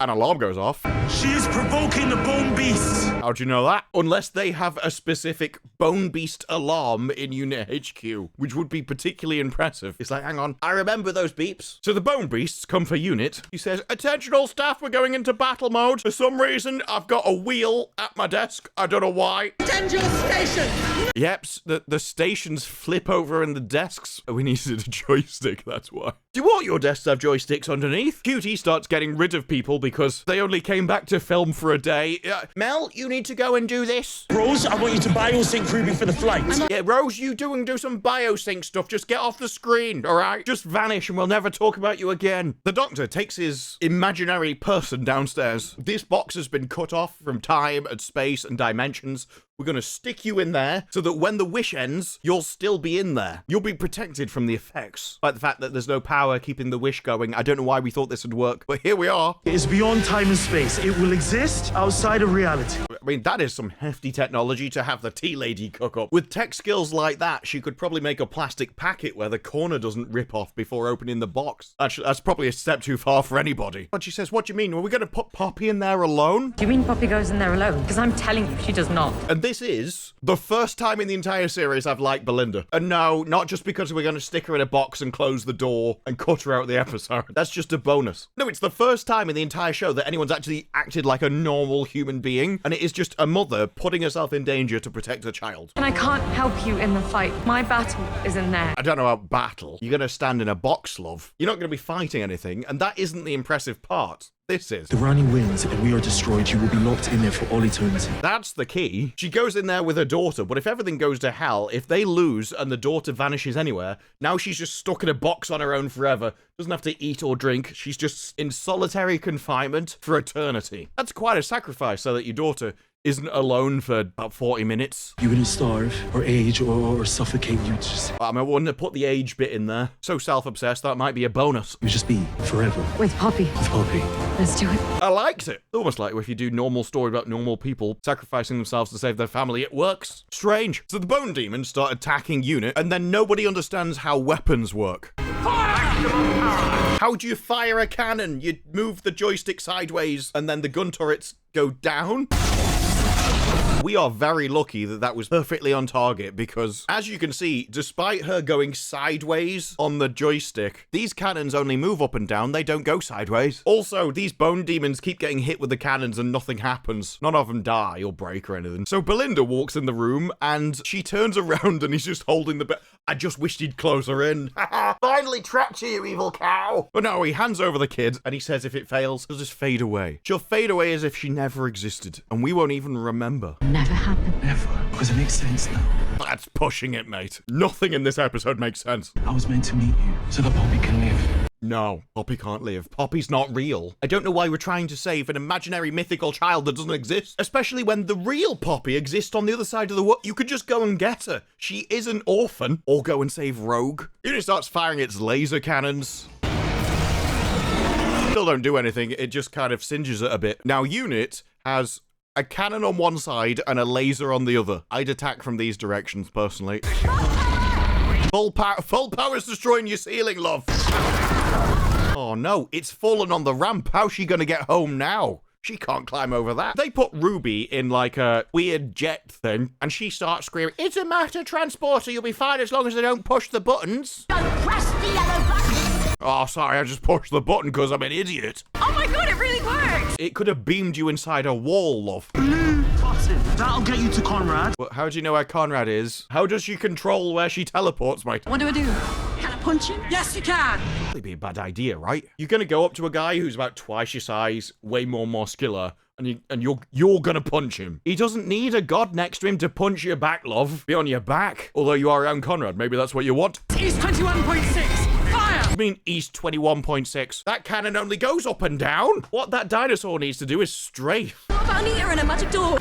an alarm goes off. She is provoking the bone beasts. How'd you know that? Unless they have a specific bone beast alarm in Unit HQ, which would be particularly impressive. It's like, hang on, I remember those beeps. So the bone beasts come for Unit. He says, attention all staff, we're going into battle mode. For some reason, I've got a wheel at my desk. I don't know why. Attend your station. Yep, the stations flip over in the desks. We needed a joystick, that's why. Do all your desks have joysticks underneath? Cutie starts getting rid of people because they only came back to film for a day. Mel, you need to go and do this. Rose, I want you to biosync Ruby for the flight. Yeah, Rose, you do some biosync stuff. Just get off the screen, all right? Just vanish and we'll never talk about you again. The Doctor takes his imaginary person downstairs. This box has been cut off from time and space and dimensions. We're going to stick you in there so that when the wish ends, you'll still be in there. You'll be protected from the effects. Like the fact that there's no power keeping the wish going. I don't know why we thought this would work, but here we are. It is beyond time and space. It will exist outside of reality. I mean, that is some hefty technology to have the tea lady cook up. With tech skills like that, she could probably make a plastic packet where the corner doesn't rip off before opening the box. That's probably a step too far for anybody. But she says, what do you mean? Are we going to put Poppy in there alone? Do you mean Poppy goes in there alone? Because I'm telling you, she does not. And this is the first time in the entire series I've liked Belinda. And no, not just because we're going to stick her in a box and close the door and cut her out of the episode. That's just a bonus. No, it's the first time in the entire show that anyone's actually acted like a normal human being, and it is just a mother putting herself in danger to protect her child. And I can't help you in the fight. My battle is in there. I don't know about battle. You're going to stand in a box, love. You're not going to be fighting anything, and that isn't the impressive part. This is. The Rani wins and we are destroyed. You will be locked in there for all eternity. That's the key. She goes in there with her daughter, but if everything goes to hell, if they lose and the daughter vanishes anywhere, now she's just stuck in a box on her own forever. Doesn't have to eat or drink. She's just in solitary confinement for eternity. That's quite a sacrifice so that your daughter isn't alone for about 40 minutes. You're gonna starve or age or suffocate. You just... I wouldn't have put the age bit in there. So self-obsessed, that might be a bonus. You just be forever. With Poppy. With Poppy. Let's do it. I liked it. Almost like if you do normal story about normal people sacrificing themselves to save their family, it works. Strange. So the bone demons start attacking Unit, and then nobody understands how weapons work. How do you fire a cannon? You move the joystick sideways, and then the gun turrets go down? We are very lucky that that was perfectly on target because, as you can see, despite her going sideways on the joystick, these cannons only move up and down, they don't go sideways. Also, these bone demons keep getting hit with the cannons and nothing happens. None of them die or break or anything. So Belinda walks in the room and she turns around and he's just holding the bed. I just wished he'd close her in. Finally trapped you, evil cow. But no, he hands over the kid and he says if it fails, she'll just fade away. She'll fade away as if she never existed and we won't even remember. Never happened. Never. Because it makes sense now. That's pushing it, mate. Nothing in this episode makes sense. I was meant to meet you so that Poppy can live. No, Poppy can't live. Poppy's not real. I don't know why we're trying to save an imaginary mythical child that doesn't exist, especially when the real Poppy exists on the other side of the world. You could just go and get her. She is an orphan. Or go and save Rogue. Unit starts firing its laser cannons. Still don't do anything. It just kind of singes it a bit. Now, Unit has a cannon on one side and a laser on the other. I'd attack from these directions, personally. Full power's destroying your ceiling, love. Oh no, it's fallen on the ramp. How's she gonna get home now? She can't climb over that. They put Ruby in like a weird jet thing, and she starts screaming, "It's a matter transporter, you'll be fine as long as they don't push the buttons." Don't press the yellow button! Oh, sorry, I just pushed the button because I'm an idiot. Oh my god, it really works! It could have beamed you inside a wall, love. Blue button. That'll get you to Conrad. Well, how do you know where Conrad is? How does she control where she teleports, mate? What do I do? Can I punch him? Yes, you can! That'd be a bad idea, right? You're gonna go up to a guy who's about twice your size, way more muscular, and you're gonna punch him. He doesn't need a god next to him to punch your back, love. Be on your back. Although you are around Conrad, maybe that's what you want. East 21.6, fire! You mean East 21.6? That cannon only goes up and down. What that dinosaur needs to do is strafe. What about an eater and a magic door?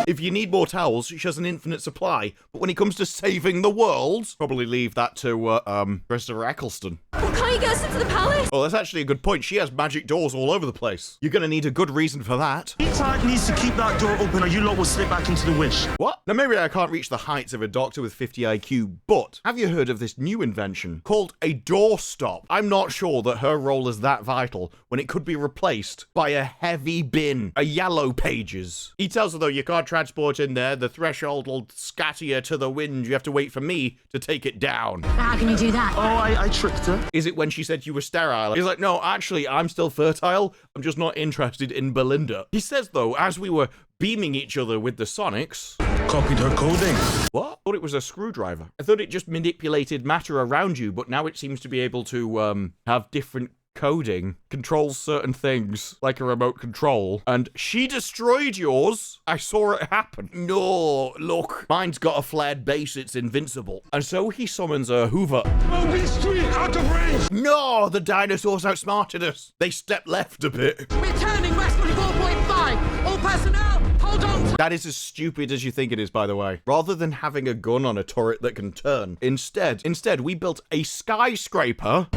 If you need more towels, she has an infinite supply. But when it comes to saving the world, probably leave that to, Christopher Eccleston. Well, can't you get us into the palace? Well, that's actually a good point. She has magic doors all over the place. You're gonna need a good reason for that. E-Type needs to keep that door open or you lot will slip back into the wish. What? Now, maybe I can't reach the heights of a doctor with 50 IQ, but have you heard of this new invention called a doorstop? I'm not sure that her role is that vital when it could be replaced by a heavy bin, a yellow pages. He tells her, though, you can't transport in there. The threshold will scatter you to the wind. You have to wait for me to take it down. How can you do that? Oh, I tricked her. Is it when she said you were sterile? He's like, no, actually, I'm still fertile. I'm just not interested in Belinda. He says, though, as we were beaming each other with the sonics... Copied her coding. What? I thought it was a screwdriver. I thought it just manipulated matter around you, but now it seems to be able to, have different coding, controls certain things like a remote control, and she destroyed yours. I saw it happen. No, look, mine's got a flared base, it's invincible. And so he summons a Hoover. Moving street out of range. No, the dinosaurs outsmarted us. They stepped left a bit. Returning West 44.5. All personnel, hold on. That is as stupid as you think it is, by the way. Rather than having a gun on a turret that can turn, instead, we built a skyscraper.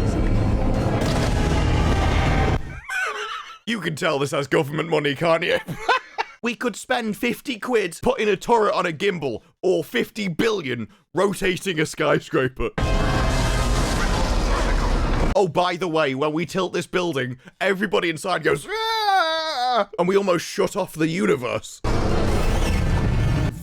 You can tell this has government money, can't you? We could spend 50 quid putting a turret on a gimbal, or 50 billion rotating a skyscraper. Oh, by the way, when we tilt this building, everybody inside goes, "Aah!" And we almost shut off the universe.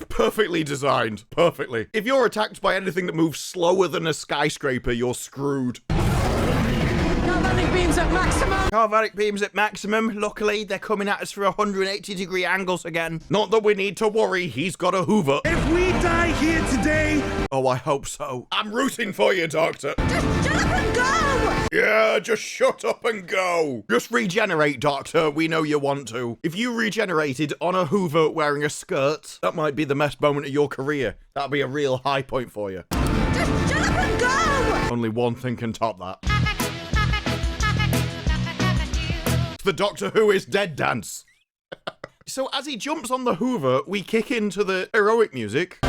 Perfectly designed. Perfectly. If you're attacked by anything that moves slower than a skyscraper, you're screwed. Galvanic beams at maximum. Galvanic beams at maximum. Luckily, they're coming at us through 180-degree angles again. Not that we need to worry. He's got a Hoover. If we die here today... Oh, I hope so. I'm rooting for you, Doctor. Just shut up and go! Yeah, just shut up and go. Just regenerate, Doctor. We know you want to. If you regenerated on a Hoover wearing a skirt, that might be the best moment of your career. That'd be a real high point for you. Just shut up and go! Only one thing can top that. The Doctor Who is Dead dance. So as he jumps on the Hoover, we kick into the heroic music.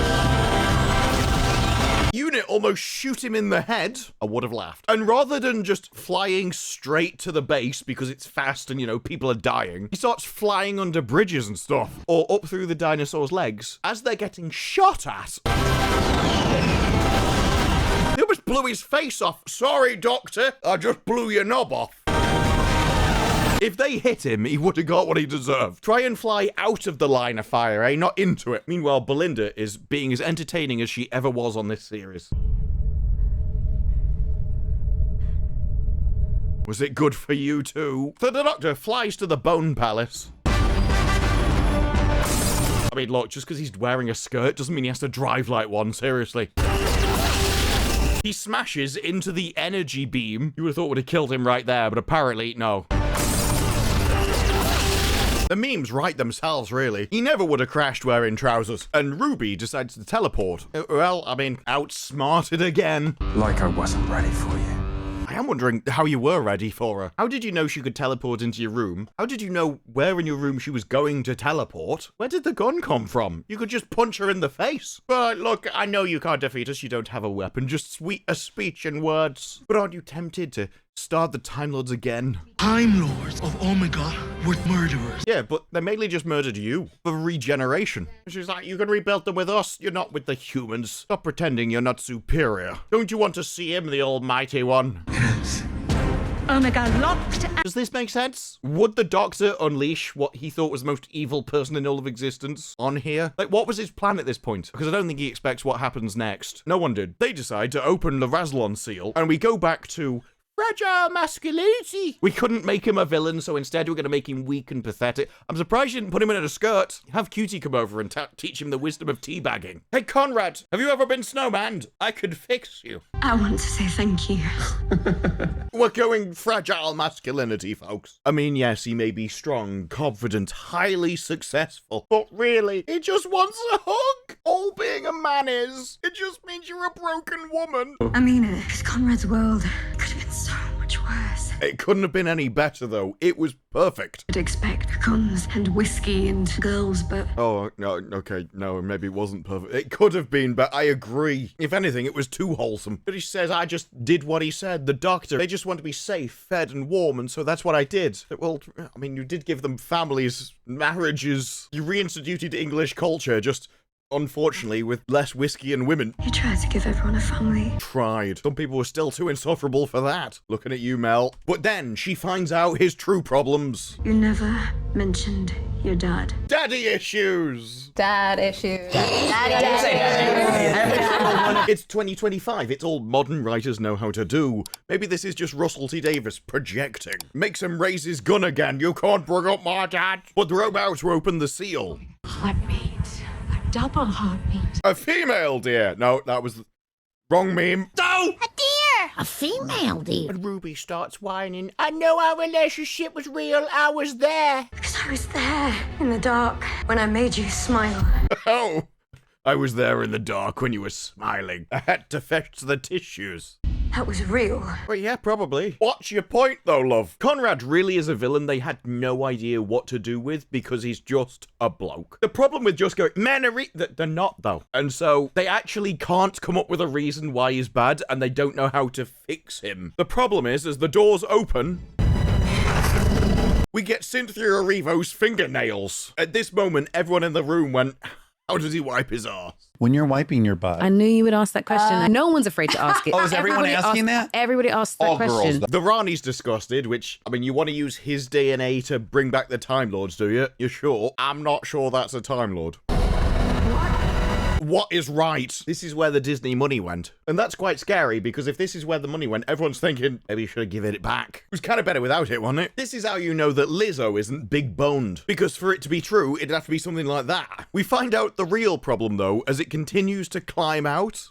Unit almost shoot him in the head. I would have laughed. And rather than just flying straight to the base because it's fast and, you know, people are dying, he starts flying under bridges and stuff, or up through the dinosaurs' legs as they're getting shot at. He almost blew his face off. Sorry, Doctor, I just blew your knob off. If they hit him, he would have got what he deserved. Try and fly out of the line of fire, eh? Not into it. Meanwhile, Belinda is being as entertaining as she ever was on this series. Was it good for you too? So the Doctor flies to the Bone Palace. I mean, look, just because he's wearing a skirt doesn't mean he has to drive like one, seriously. He smashes into the energy beam. You would have thought would have killed him right there, but apparently, no. The memes write themselves, really. He never would have crashed wearing trousers. And Ruby decides to teleport. Well, I mean, outsmarted again. Like I wasn't ready for you. I am wondering how you were ready for her. How did you know she could teleport into your room? How did you know where in your room she was going to teleport? Where did the gun come from? You could just punch her in the face. But look, I know you can't defeat us. You don't have a weapon, just a speech and words. But aren't you tempted to start the Time Lords again? Time Lords of Omega were murderers. Yeah, but they mainly just murdered you for regeneration. She's like, you can rebuild them with us. You're not with the humans. Stop pretending you're not superior. Don't you want to see him, the almighty one? Yes. Omega locked. Does this make sense? Would the Doctor unleash what he thought was the most evil person in all of existence on here? Like, what was his plan at this point? Because I don't think he expects what happens next. No one did. They decide to open the Rassilon seal, and we go back to fragile masculinity. We couldn't make him a villain, so instead we're going to make him weak and pathetic. I'm surprised you didn't put him in a skirt. Have Ncuti come over and teach him the wisdom of teabagging. Hey, Conrad, have you ever been snowmanned? I could fix you. I want to say thank you. We're going fragile masculinity, folks. I mean, yes, he may be strong, confident, highly successful, but really, he just wants a hug. All being a man is. It just means you're a broken woman. I mean it, because Conrad's world could have been so much worse. It couldn't have been any better, though. It was perfect. I'd expect guns and whiskey and girls, but... Oh, no, okay, no, maybe it wasn't perfect. It could have been, but I agree. If anything, it was too wholesome. But he says, I just did what he said. The Doctor, they just want to be safe, fed, and warm, and so that's what I did. Well, I mean, you did give them families, marriages. You reinstituted English culture, just... unfortunately, with less whiskey and women. You tried to give everyone a family. Tried. Some people were still too insufferable for that. Looking at you, Mel. But then she finds out his true problems. You never mentioned your dad. Daddy issues. Dad issues. It's 2025. It's all modern writers know how to do. Maybe this is just Russell T Davies projecting. Makes him raise his gun again. You can't bring up my dad. But they're about to open the seal. Heartbeat. Double heartbeat. A female deer. No, that was the wrong meme. No! A deer! A female deer. And Ruby starts whining. I know our relationship was real. I was there. Because I was there in the dark when I made you smile. Oh, I was there in the dark when you were smiling. I had to fetch the tissues. That was real. Well, yeah, probably. What's your point, though, love? Conrad really is a villain they had no idea what to do with because he's just a bloke. The problem with just going, men are they're not, though. And so they actually can't come up with a reason why he's bad, and they don't know how to fix him. The problem is, as the doors open, we get Cynthia Erivo's fingernails. At this moment, everyone in the room went, how does he wipe his ass? When you're wiping your butt. I knew you would ask that question. No one's afraid to ask it. Oh, is everyone asking that? Everybody asks that question. The Rani's disgusted, which, I mean, you want to use his DNA to bring back the Time Lords, do you? You're sure? I'm not sure that's a Time Lord. What is right? This is where the Disney money went. And that's quite scary, because if this is where the money went, everyone's thinking, maybe you should have given it back. It was kind of better without it, wasn't it? This is how you know that Lizzo isn't big-boned. Because for it to be true, it'd have to be something like that. We find out the real problem, though, as it continues to climb out.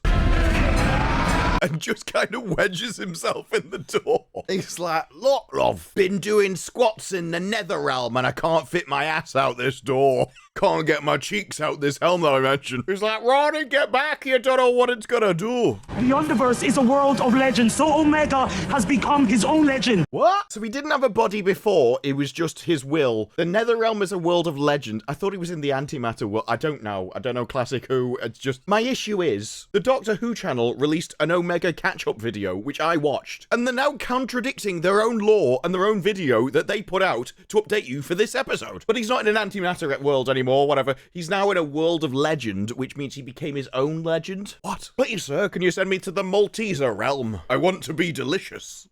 And just kind of wedges himself in the door. He's like, look, love, been doing squats in the nether realm and I can't fit my ass out this door. Can't get my cheeks out this helm that I mentioned. He's like, Rani, get back. You don't know what it's gonna do. The Underverse is a world of legends, so Omega has become his own legend. What? So he didn't have a body before, it was just his will. The Netherrealm is a world of legend. I thought he was in the antimatter world. I don't know Classic Who. It's just, my issue is, the Doctor Who channel released an Omega catch-up video, which I watched, and they're now contradicting their own lore and their own video that they put out to update you for this episode. But he's not in an antimatter world anymore. Whatever. He's now in a world of legend, which means he became his own legend. What? Please, sir, can you send me to the Malteser realm? I want to be delicious.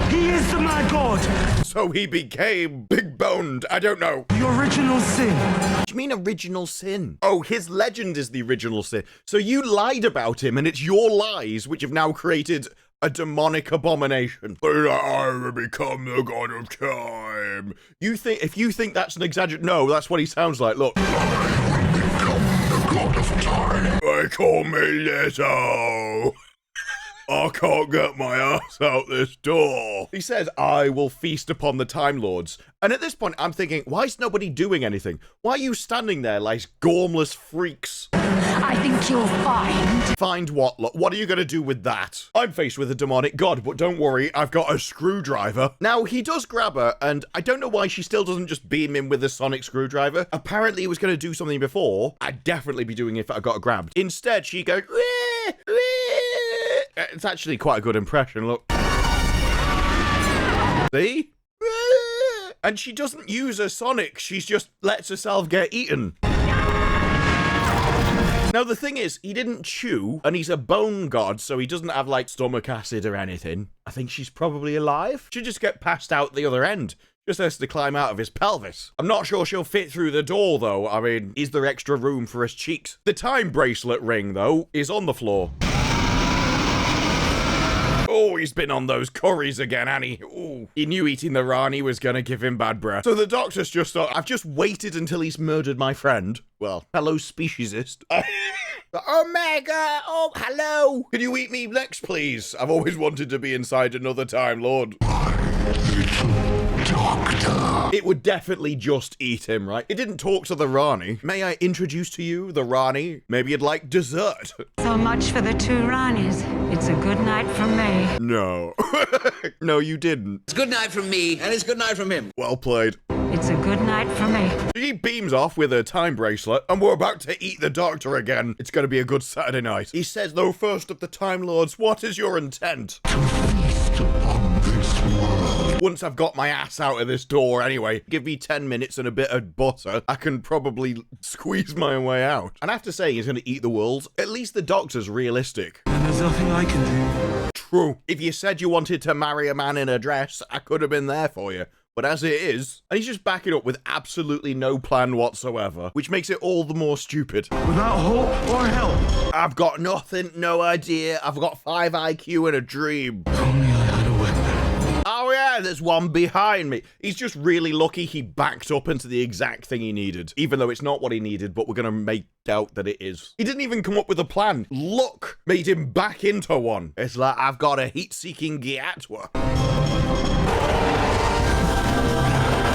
He is the Mad God. So he became big-boned. I don't know. The original sin. What do you mean original sin? Oh, his legend is the original sin. So you lied about him, and it's your lies which have now created a demonic abomination. I will become the god of time. If you think that's an exaggeration, no, that's what he sounds like. Look. I will become the god of time. They call me Lizzo. I can't get my ass out this door. He says, I will feast upon the Time Lords. And at this point, I'm thinking, why is nobody doing anything? Why are you standing there like gormless freaks? I think you'll find. Find what? Look, what are you going to do with that? I'm faced with a demonic god, but don't worry, I've got a screwdriver. Now, he does grab her, and I don't know why she still doesn't just beam him with a sonic screwdriver. Apparently, he was going to do something before. I'd definitely be doing it if I got grabbed. Instead, she goes, wee, wee. It's actually quite a good impression, look. See? And she doesn't use her sonic, she just lets herself get eaten. Now, the thing is, he didn't chew, and he's a bone god, so he doesn't have, like, stomach acid or anything. I think she's probably alive. She'll just get passed out the other end. Just has to climb out of his pelvis. I'm not sure she'll fit through the door, though. I mean, is there extra room for his cheeks? The time bracelet ring, though, is on the floor. Oh, he's been on those curries again, Annie. Ooh. He knew eating the Rani was gonna give him bad breath. So the doctor's just thought, I've just waited until he's murdered my friend. Well, fellow speciesist. Omega! Oh, hello! Can you eat me next, please? I've always wanted to be inside another Time Lord. Doctor. It would definitely just eat him, right? It didn't talk to the Rani. May I introduce to you the Rani? Maybe you'd like dessert. So much for the two Ranis. It's a good night from me. No. No, you didn't. It's good night from me, and it's good night from him. Well played. It's a good night from me. She beams off with her time bracelet, and we're about to eat the doctor again. It's going to be a good Saturday night. He says, though, first of the Time Lords, what is your intent? To feast upon this world. Once I've got my ass out of this door anyway, give me 10 minutes and a bit of butter, I can probably squeeze my way out. And after saying he's going to eat the world, at least the doctor's realistic. And there's nothing I can do. True. If you said you wanted to marry a man in a dress, I could have been there for you. But as it is, and he's just backing up with absolutely no plan whatsoever, which makes it all the more stupid. Without hope or help. I've got nothing, no idea. I've got 5 IQ and a dream. If only I had a weapon. Oh yeah, there's one behind me. He's just really lucky he backed up into the exact thing he needed. Even though it's not what he needed, but we're gonna make out that it is. He didn't even come up with a plan. Luck made him back into one. It's like, I've got a heat-seeking Gatwa.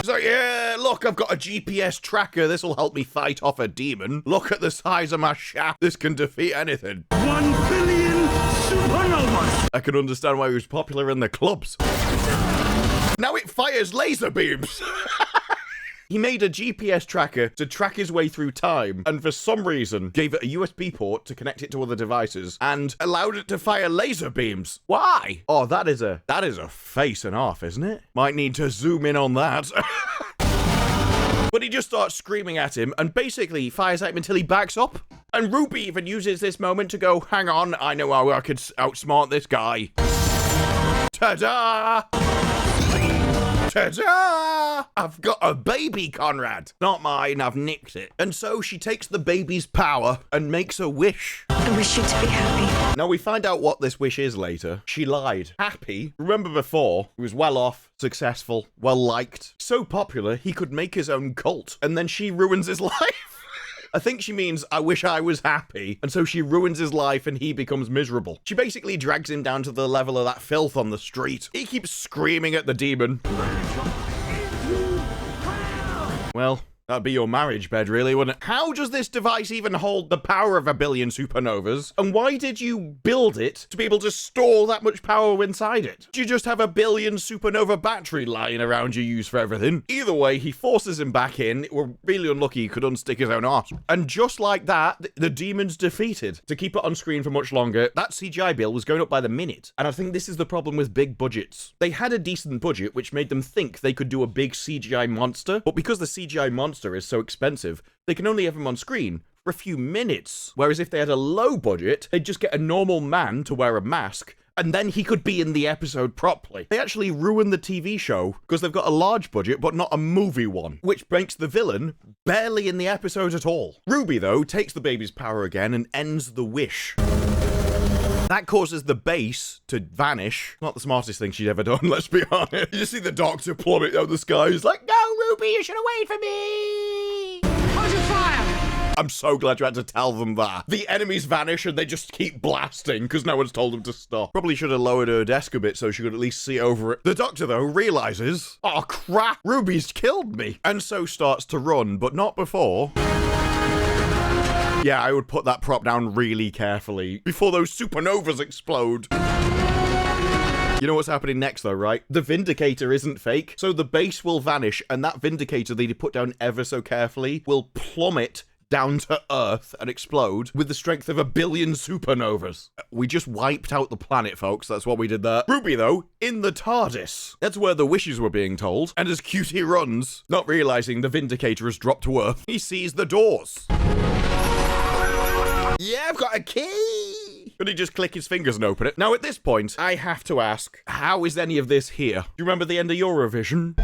So yeah, look, I've got a GPS tracker. This will help me fight off a demon. Look at the size of my shaft. This can defeat anything. 1 billion supernovas! I can understand why he was popular in the clubs. Now it fires laser beams. He made a GPS tracker to track his way through time, and for some reason gave it a USB port to connect it to other devices, and allowed it to fire laser beams. Why? Oh, that is a face and half, isn't it? Might need to zoom in on that. But he just starts screaming at him, and basically fires at him until he backs up. And Ruby even uses this moment to go, hang on, I know how I could outsmart this guy. Ta-da! Ta-da! I've got a baby, Conrad. Not mine, I've nicked it. And so she takes the baby's power and makes a wish. I wish you to be happy. Now we find out what this wish is later. She lied. Happy? Remember before, he was well off, successful, well liked, so popular he could make his own cult. And then she ruins his life. I think she means, I wish I was happy, and so she ruins his life and he becomes miserable. She basically drags him down to the level of that filth on the street. He keeps screaming at the demon. Well, that'd be your marriage bed, really, wouldn't it? How does this device even hold the power of 1 billion supernovas? And why did you build it to be able to store that much power inside it? Do you just have 1 billion supernova battery lying around you used for everything? Either way, he forces him back in. We're really unlucky he could unstick his own arse. And just like that, the demon's defeated. To keep it on screen for much longer, that CGI bill was going up by the minute. And I think this is the problem with big budgets. They had a decent budget, which made them think they could do a big CGI monster, but because the CGI monster is so expensive, they can only have him on screen for a few minutes. Whereas if they had a low budget, they'd just get a normal man to wear a mask, and then he could be in the episode properly. They actually ruin the TV show because they've got a large budget, but not a movie one, which makes the villain barely in the episode at all. Ruby, though, takes the baby's power again and ends the wish. That causes the base to vanish. Not the smartest thing she'd ever done, let's be honest. You just see the doctor plummet out of the sky. He's like, no, Ruby, you should have waited for me. Hold your fire! I'm so glad you had to tell them that. The enemies vanish and they just keep blasting because no one's told them to stop. Probably should have lowered her desk a bit so she could at least see over it. The doctor, though, realizes, oh crap, Ruby's killed me. And so starts to run, but not before. Yeah, I would put that prop down really carefully before those supernovas explode. You know what's happening next though, right? The Vindicator isn't fake, so the base will vanish and that Vindicator that he put down ever so carefully will plummet down to Earth and explode with the strength of 1 billion supernovas. We just wiped out the planet, folks. That's what we did there. Ruby, though, in the TARDIS. That's where the wishes were being told. And as Ncuti runs, not realizing the Vindicator has dropped to Earth, he sees the doors. Yeah, I've got a key! Could he just click his fingers and open it? Now, at this point, I have to ask, how is any of this here? Do you remember the end of Eurovision?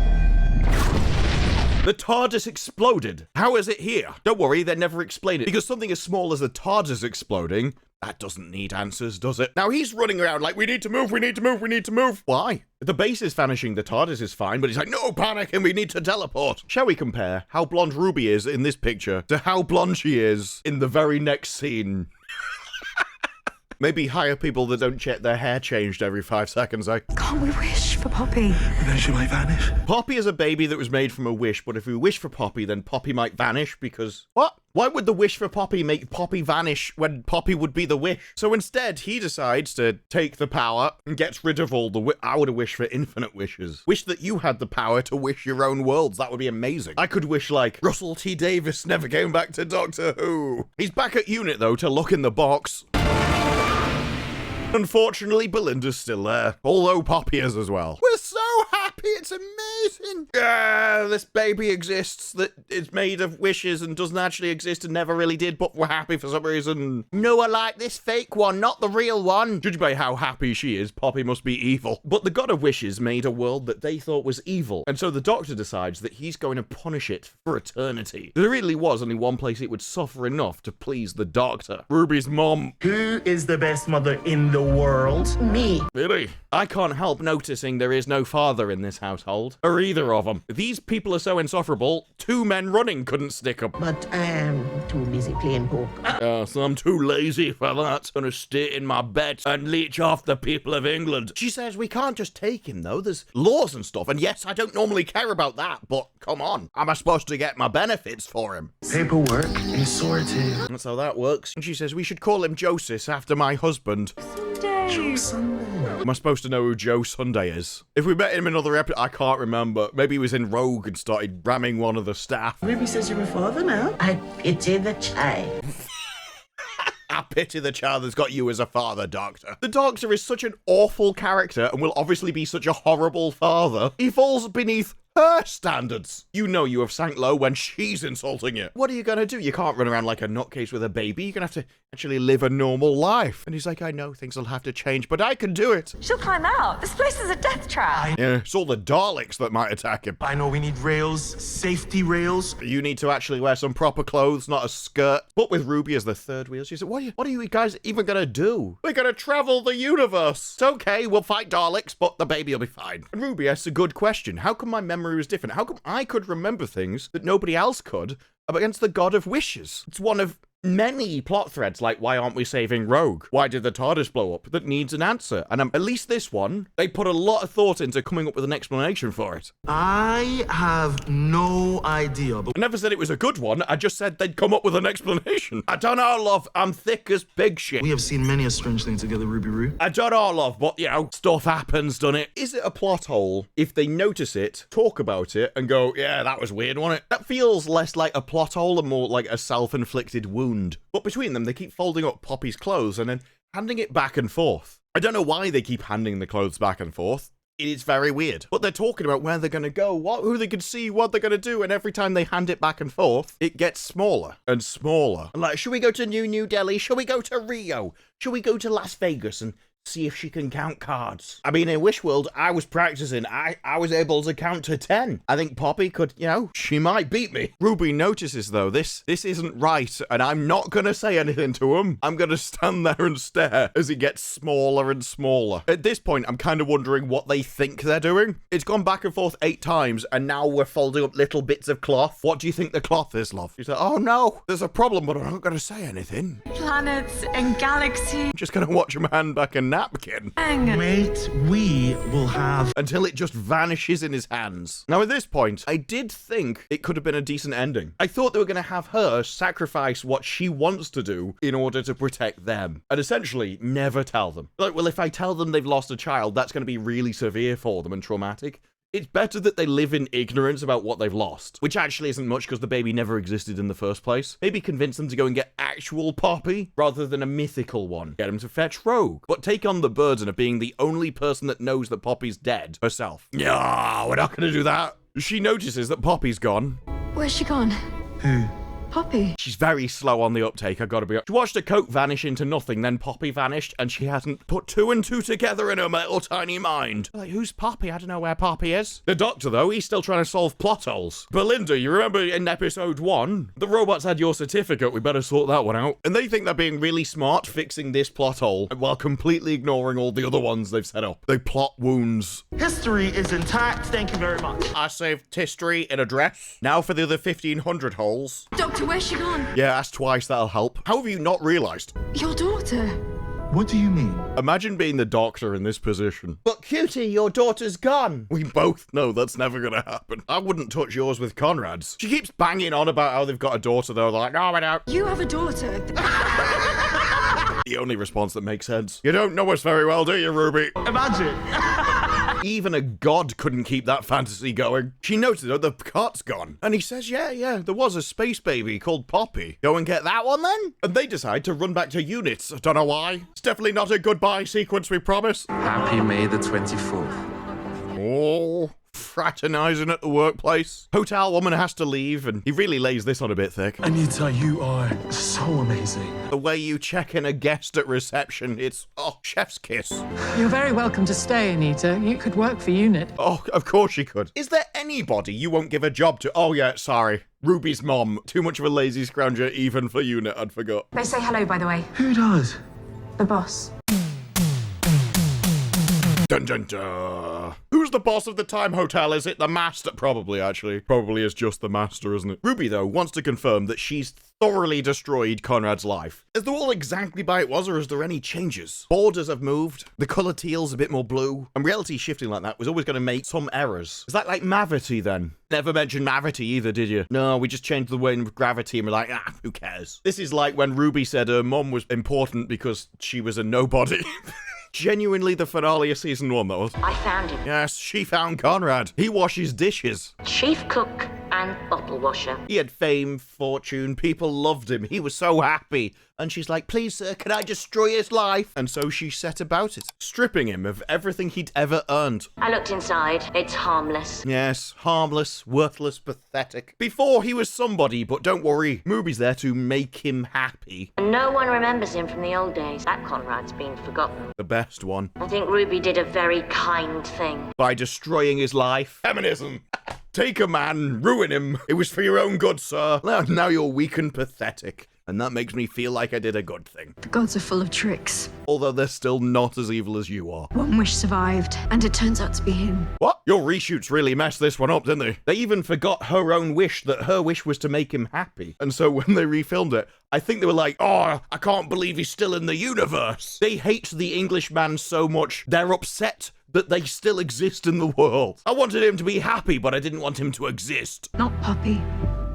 The TARDIS exploded. How is it here? Don't worry, they never explain it. Because something as small as the TARDIS exploding, that doesn't need answers, does it? Now he's running around like, we need to move, we need to move, we need to move. Why? The base is vanishing, the TARDIS is fine, but he's like, no panic and we need to teleport. Shall we compare how blonde Ruby is in this picture to how blonde she is in the very next scene? Maybe hire people that don't get their hair changed every 5 seconds, eh? Can't we wish for Poppy? Then she might vanish. Poppy is a baby that was made from a wish, but if we wish for Poppy, then Poppy might vanish because... What? Why would the wish for Poppy make Poppy vanish when Poppy would be the wish? So instead, he decides to take the power and gets rid of all the I would wish for infinite wishes. Wish that you had the power to wish your own worlds. That would be amazing. I could wish, like, Russell T Davies never came back to Doctor Who. He's back at unit, though, to look in the box. Unfortunately, Belinda's still there, although Poppy is as well. We're so happy, it's amazing. Yeah, this baby exists that is made of wishes and doesn't actually exist and never really did, but we're happy for some reason. No, I like this fake one, not the real one. Judged by how happy she is, Poppy must be evil. But the God of Wishes made a world that they thought was evil, and so the Doctor decides that he's going to punish it for eternity. There really was only one place it would suffer enough to please the Doctor. Ruby's mom. Who is the best mother in the world? Me. Really? I can't help noticing there is no father in this household, or either of them. These people are so insufferable, 2 men running couldn't stick up. But I am too busy playing poker. So I'm too lazy for that. Gonna stay in my bed and leech off the people of England. She says we can't just take him though, there's laws and stuff, and yes, I don't normally care about that, but come on, am I supposed to get my benefits for him? Paperwork is sorted. That's how that works. And she says we should call him Joseph after my husband. Joe Sunday. Am I supposed to know who Joe Sunday is? If we met him in another episode, I can't remember. Maybe he was in Rogue and started ramming one of the staff. Ruby says you're a father now. I pity the child. I pity the child that's got you as a father, Doctor. The Doctor is such an awful character and will obviously be such a horrible father. He falls beneath her standards. You know you have sank low when she's insulting you. What are you gonna do? You can't run around like a nutcase with a baby. You're gonna have to actually live a normal life. And he's like, I know things will have to change, but I can do it. She'll climb out. This place is a death trap. Yeah, it's all the Daleks that might attack him. I know we need rails, safety rails. You need to actually wear some proper clothes, not a skirt. But with Ruby as the third wheel, she said, what are you guys even gonna do? We're gonna travel the universe. It's okay, we'll fight Daleks, but the baby will be fine. And Ruby asks a good question. How come my memory was different? How come I could remember things that nobody else could against the God of Wishes? It's one of many plot threads, like why aren't we saving Rogue? Why did the TARDIS blow up? That needs an answer. And at least this one, they put a lot of thought into coming up with an explanation for it. I have no idea. But I never said it was a good one. I just said they'd come up with an explanation. I don't know, love. I'm thick as pig shit. We have seen many a strange thing together, Ruby Roo. I don't know, love, but, you know, stuff happens, doesn't it? Is it a plot hole if they notice it, talk about it, and go, yeah, that was weird, wasn't it? That feels less like a plot hole and more like a self-inflicted wound. But between them, they keep folding up Poppy's clothes and then handing it back and forth. I don't know why they keep handing the clothes back and forth. It is very weird. But they're talking about where they're going to go, who they can see, what they're going to do, and every time they hand it back and forth, it gets smaller and smaller. And like, should we go to New Delhi? Should we go to Rio? Should we go to Las Vegas and See if she can count cards. I mean, in Wish World, I was practicing. I was able to count to 10. I think Poppy could, she might beat me. Ruby notices, though, this isn't right, and I'm not going to say anything to him. I'm going to stand there and stare as he gets smaller and smaller. At this point, I'm kind of wondering what they think they're doing. It's gone back and forth 8 times, and now we're folding up little bits of cloth. What do you think the cloth is, love? She's like, oh no, there's a problem, but I'm not going to say anything. Planets and galaxies. I'm just going to watch him hand back a napkin. Mate, we will have... Until it just vanishes in his hands. Now, at this point, I did think it could have been a decent ending. I thought they were going to have her sacrifice what she wants to do in order to protect them. And essentially, never tell them. Like, well, if I tell them they've lost a child, that's going to be really severe for them and traumatic. It's better that they live in ignorance about what they've lost, which actually isn't much because the baby never existed in the first place. Maybe convince them to go and get actual Poppy rather than a mythical one. Get them to fetch Rogue, but take on the burden of being the only person that knows that Poppy's dead herself. No, we're not going to do that. She notices that Poppy's gone. Where's she gone? Who? Poppy. She's very slow on the uptake, I gotta be honest. She watched a Coke vanish into nothing, then Poppy vanished, and she hasn't put 2 and 2 together in her little tiny mind. Like, who's Poppy? I don't know where Poppy is. The doctor, though, he's still trying to solve plot holes. Belinda, you remember in episode 1? The robots had your certificate, we better sort that one out. And they think they're being really smart fixing this plot hole, while completely ignoring all the other ones they've set up. They plot wounds. History is intact, thank you very much. I saved history in a dress. Now for the other 1,500 holes. Doctor, where's she gone? Yeah, ask twice, that'll help. How have you not realised? Your daughter. What do you mean? Imagine being the doctor in this position. But Cutie, your daughter's gone. We both know that's never gonna happen. I wouldn't touch yours with Conrad's. She keeps banging on about how they've got a daughter, though. They're like, no, I don't. You have a daughter. The only response that makes sense. You don't know us very well, do you, Ruby? Imagine. Even a god couldn't keep that fantasy going. She noticed that the cart's gone. And he says, yeah, there was a space baby called Poppy. Go and get that one then? And they decide to run back to units. I don't know why. It's definitely not a goodbye sequence, we promise. Happy May the 24th. Oh, fraternizing at the workplace. Hotel woman has to leave, and he really lays this on a bit thick. Anita, you are so amazing. The way you check in a guest at reception, it's, chef's kiss. You're very welcome to stay, Anita. You could work for UNIT. Oh, of course she could. Is there anybody you won't give a job to? Oh, yeah, sorry. Ruby's mom. Too much of a lazy scrounger even for UNIT, I'd forgot. They say hello, by the way. Who does? The boss. Dun dun dun. Who's the boss of the Time Hotel? Is it the master? Probably, actually. Probably is just the master, isn't it? Ruby, though, wants to confirm that she's thoroughly destroyed Conrad's life. Is the wall exactly by it was, or is there any changes? Borders have moved. The colour teal's a bit more blue. And reality shifting like that was always going to make some errors. Is that like Mavity, then? Never mentioned Mavity either, did you? No, we just changed the way of gravity and we're like, who cares? This is like when Ruby said her mum was important because she was a nobody. Genuinely the finale of season 1, that was. I found him. Yes, she found Conrad. He washes dishes. Chief cook and bottle washer. He had fame, fortune, people loved him. He was so happy. And she's like, please, sir, can I destroy his life? And so she set about it, stripping him of everything he'd ever earned. I looked inside. It's harmless. Yes, harmless, worthless, pathetic. Before he was somebody, but don't worry, Ruby's there to make him happy. And no one remembers him from the old days. That Conrad's been forgotten. The best one. I think Ruby did a very kind thing. By destroying his life. Feminism. Take a man, ruin him. It was for your own good, sir. Now you're weak and pathetic. And that makes me feel like I did a good thing. The gods are full of tricks. Although they're still not as evil as you are. One wish survived, and it turns out to be him. What? Your reshoots really messed this one up, didn't they? They even forgot her own wish, that her wish was to make him happy. And so when they refilmed it, I think they were like, oh, I can't believe he's still in the universe. They hate the Englishman so much, they're upset that they still exist in the world. I wanted him to be happy, but I didn't want him to exist. Not Poppy.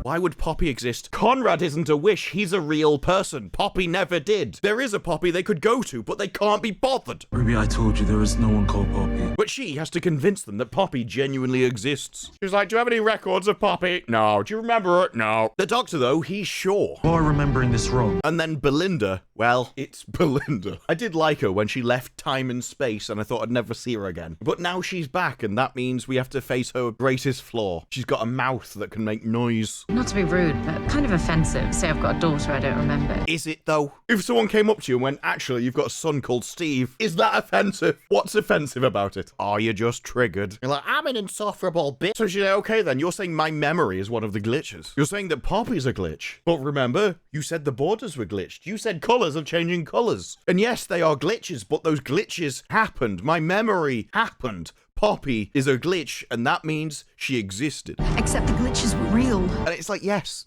Why would Poppy exist? Conrad isn't a wish, he's a real person. Poppy never did. There is a Poppy they could go to, but they can't be bothered. Ruby, I told you there is no one called Poppy. But she has to convince them that Poppy genuinely exists. She's like, do you have any records of Poppy? No. Do you remember it? No. The doctor, though, he's sure. You are remembering this wrong. And then Belinda Well, it's Belinda. I did like her when she left time and space and I thought I'd never see her again. But now she's back and that means we have to face her greatest flaw. She's got a mouth that can make noise. Not to be rude, but kind of offensive. Say I've got a daughter I don't remember. Is it though? If someone came up to you and went, actually, you've got a son called Steve, is that offensive? What's offensive about it? Are you just triggered? You're like, I'm an insufferable bitch. So she's like, okay then, you're saying my memory is one of the glitches. You're saying that Poppy's a glitch. But remember, you said the borders were glitched. You said colours are changing colours. And yes, they are glitches, but those glitches happened. My memory happened. Poppy is a glitch, and that means she existed. Except the glitches were real. And it's like, yes,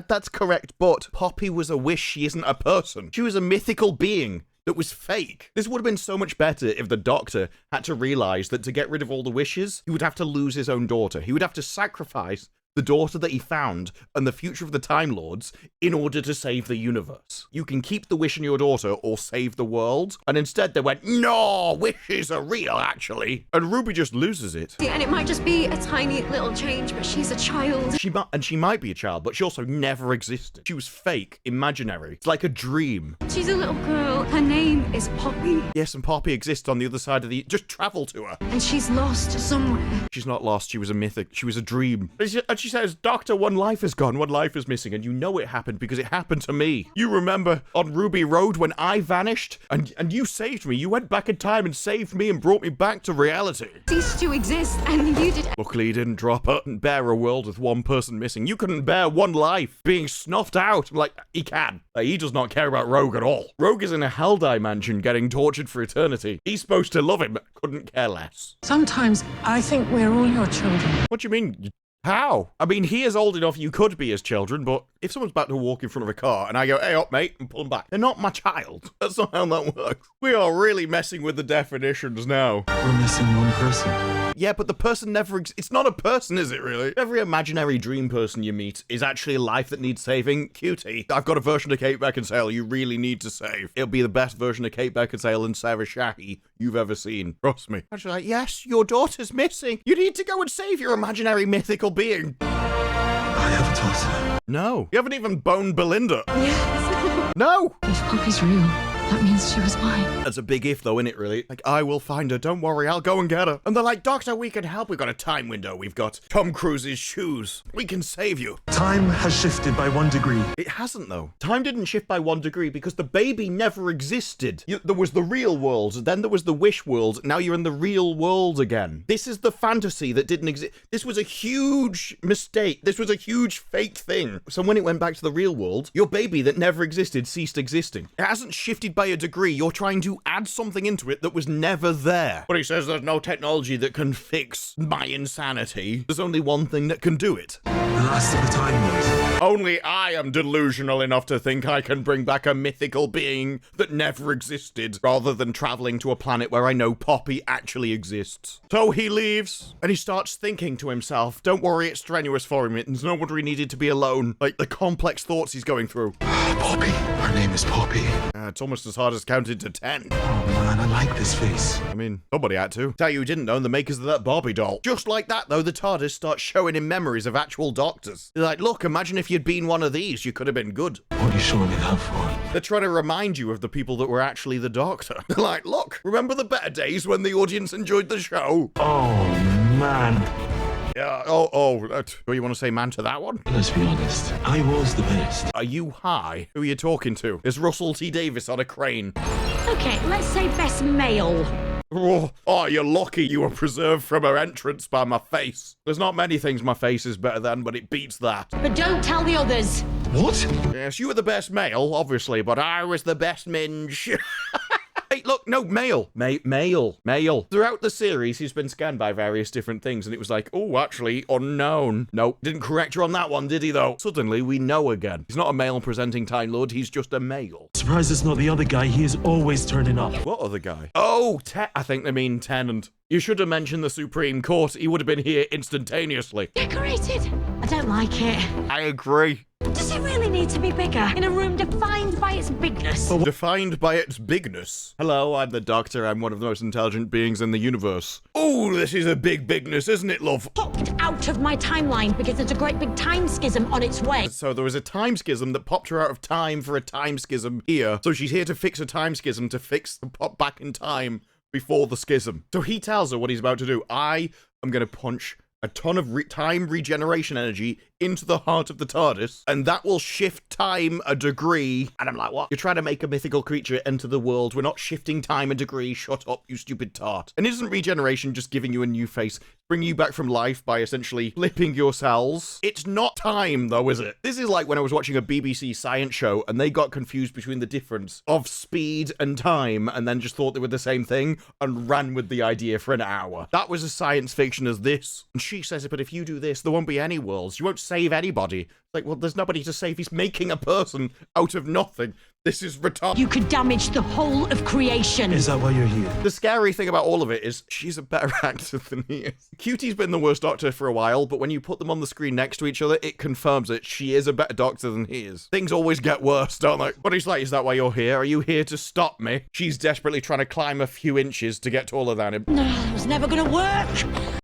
that's correct, but Poppy was a wish, she isn't a person. She was a mythical being that was fake. This would have been so much better if the Doctor had to realise that to get rid of all the wishes, he would have to lose his own daughter. He would have to sacrifice the daughter that he found and the future of the Time Lords in order to save the universe. You can keep the wish in your daughter or save the world. And instead they went, no, wishes are real, actually. And Ruby just loses it. And it might just be a tiny little change, but she's a child. She might be a child, but she also never existed. She was fake, imaginary. It's like a dream. She's a little girl. Her name is Poppy. Yes, and Poppy exists on the other side of the... Just travel to her. And she's lost somewhere. She's not lost. She was a mythic. She was a dream. And she says, Doctor, one life is gone. One life is missing. And you know it happened because it happened to me. You remember on Ruby Road when I vanished and you saved me. You went back in time and saved me and brought me back to reality. Ceased to exist and you did... Luckily, you didn't drop her and bear a world with one person missing. You couldn't bear one life being snuffed out. Like, he can. He does not care about Rogue at all. Rogue is in a Helldi mansion getting tortured for eternity. He's supposed to love him, but couldn't care less. Sometimes I think we're all your children. What do you mean? How? I mean, he is old enough you could be his children, but if someone's about to walk in front of a car and I go, hey up mate, and pull them back, they're not my child. That's not how that works. We are really messing with the definitions now. We're missing one person. Yeah, but the person never it's not a person, is it really? Every imaginary dream person you meet is actually a life that needs saving. Cutie, I've got a version of Kate Beckinsale you really need to save. It'll be the best version of Kate Beckinsale and Sarah Shahi you've ever seen. Trust me. And she's like, yes, your daughter's missing. You need to go and save your imaginary mythical being. I have a daughter. No. You haven't even boned Belinda. Yes. No. If Poppy's real, that means she was mine. That's a big if though, isn't it really? Like, I will find her, don't worry, I'll go and get her. And they're like, Doctor, we can help. We've got a time window. We've got Tom Cruise's shoes. We can save you. Time has shifted by 1 degree. It hasn't though. Time didn't shift by 1 degree because the baby never existed. There was the real world, then there was the wish world. Now you're in the real world again. This is the fantasy that didn't exist. This was a huge mistake. This was a huge fake thing. So when it went back to the real world, your baby that never existed ceased existing. It hasn't shifted by a degree. You're trying to add something into it that was never there. But he says there's no technology that can fix my insanity. There's only one thing that can do it. The last of the Time Lords. Only I am delusional enough to think I can bring back a mythical being that never existed, rather than traveling to a planet where I know Poppy actually exists. So he leaves, and he starts thinking to himself, don't worry, it's strenuous for him. It's no wonder he needed to be alone. Like, the complex thoughts he's going through. Poppy. Her name is Poppy. It's almost as hard as counting to 10. Oh man, I like this face. I mean, somebody had to. Tell you who didn't know, the makers of that Barbie doll. Just like that, though, the TARDIS starts showing him memories of actual doctors. They're like, look, imagine if you'd been one of these, you could have been good. What are you showing me that for? They're trying to remind you of the people that were actually the Doctor. They're like, look, remember the better days when the audience enjoyed the show? Oh, man. Yeah, do you want to say man to that one? Let's be honest, I was the best. Are you high? Who are you talking to? Is Russell T Davies on a crane? Okay, let's say best male. Oh, you're lucky you were preserved from her entrance by my face. There's not many things my face is better than, but it beats that. But don't tell the others. What? Yes, you were the best male, obviously, but I was the best minge. Hey, look, no, male. Male. Throughout the series, he's been scanned by various different things, and it was like, oh, actually, unknown. Nope, didn't correct you on that one, did he, though? Suddenly, we know again. He's not a male presenting Time Lord, he's just a male. Surprised it's not the other guy, he is always turning up. What other guy? Oh, I think they mean Tennant. You should have mentioned the Supreme Court. He would have been here instantaneously. Decorated. I don't like it. I agree. Does it really need to be bigger? In a room defined by its bigness? Defined by its bigness? Hello, I'm the Doctor. I'm one of the most intelligent beings in the universe. Oh, this is a big bigness, isn't it, love? Popped out out of my timeline because there's a great big time schism on its way. So there was a time schism that popped her out of time for a time schism here. So she's here to fix a time schism to fix the pop back in time before the schism. So he tells her what he's about to do. I am going to punch a ton of time regeneration energy into the heart of the TARDIS, and that will shift time a degree. And I'm like, what? You're trying to make a mythical creature enter the world. We're not shifting time a degree. Shut up, you stupid tart. And isn't regeneration just giving you a new face, bringing you back from life by essentially flipping your cells? It's not time, though, is it? This is like when I was watching a BBC science show, and they got confused between the difference of speed and time, and then just thought they were the same thing, and ran with the idea for an hour. That was as science fiction as this. And she says, but if you do this, there won't be any worlds. You won't save anybody. Like, well, there's nobody to save. He's making a person out of nothing. This is retarded. You could damage the whole of creation. Is that why you're here? The scary thing about all of it is she's a better actor than he is. Cutie's been the worst Doctor for a while, but when you put them on the screen next to each other, it confirms that she is a better Doctor than he is. Things always get worse, don't they? But he's like, is that why you're here? Are you here to stop me? She's desperately trying to climb a few inches to get taller than him. No, it was never gonna work.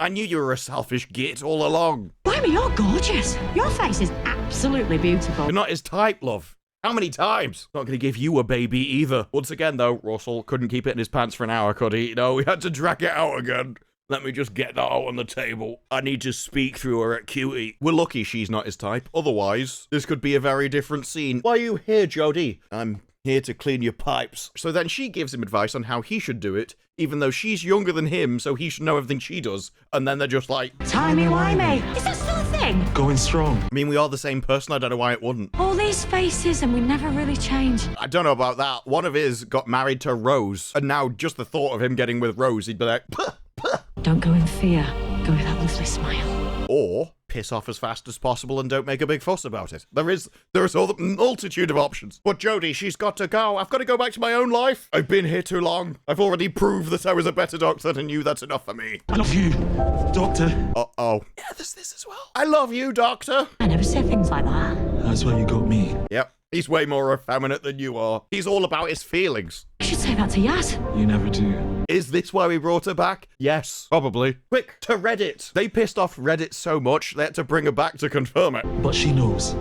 I knew you were a selfish git all along. Blimey, you're gorgeous. Your face is absolutely beautiful. You're not his type, love. How many times? Not going to give you a baby either. Once again, though, Russell couldn't keep it in his pants for an hour, could he? No, we had to drag it out again. Let me just get that out on the table. I need to speak through her at Cutie. We're lucky she's not his type. Otherwise, this could be a very different scene. Why are you here, Jodie? I'm here to clean your pipes. So then she gives him advice on how he should do it, even though she's younger than him, so he should know everything she does. And then they're just like, timey-wimey. Is that still a thing? Going strong. I mean, we are the same person. I don't know why it wouldn't. All these faces and we never really change. I don't know about that. One of his got married to Rose, and now just the thought of him getting with Rose, he'd be like, puh, puh. Don't go in fear. Go with that lovely smile. Or piss off as fast as possible and don't make a big fuss about it. There is a multitude of options. But Jodie, she's got to go. I've got to go back to my own life. I've been here too long. I've already proved that I was a better Doctor than you. That's enough for me. I love you, Doctor. Uh-oh. Yeah, there's this as well. I love you, Doctor. I never say things like that. That's why you got me. Yep. He's way more effeminate than you are. He's all about his feelings. You should say that to Yaz. You never do. Is this why we brought her back? Yes, probably. Quick, to Reddit. They pissed off Reddit so much, they had to bring her back to confirm it. But she knows.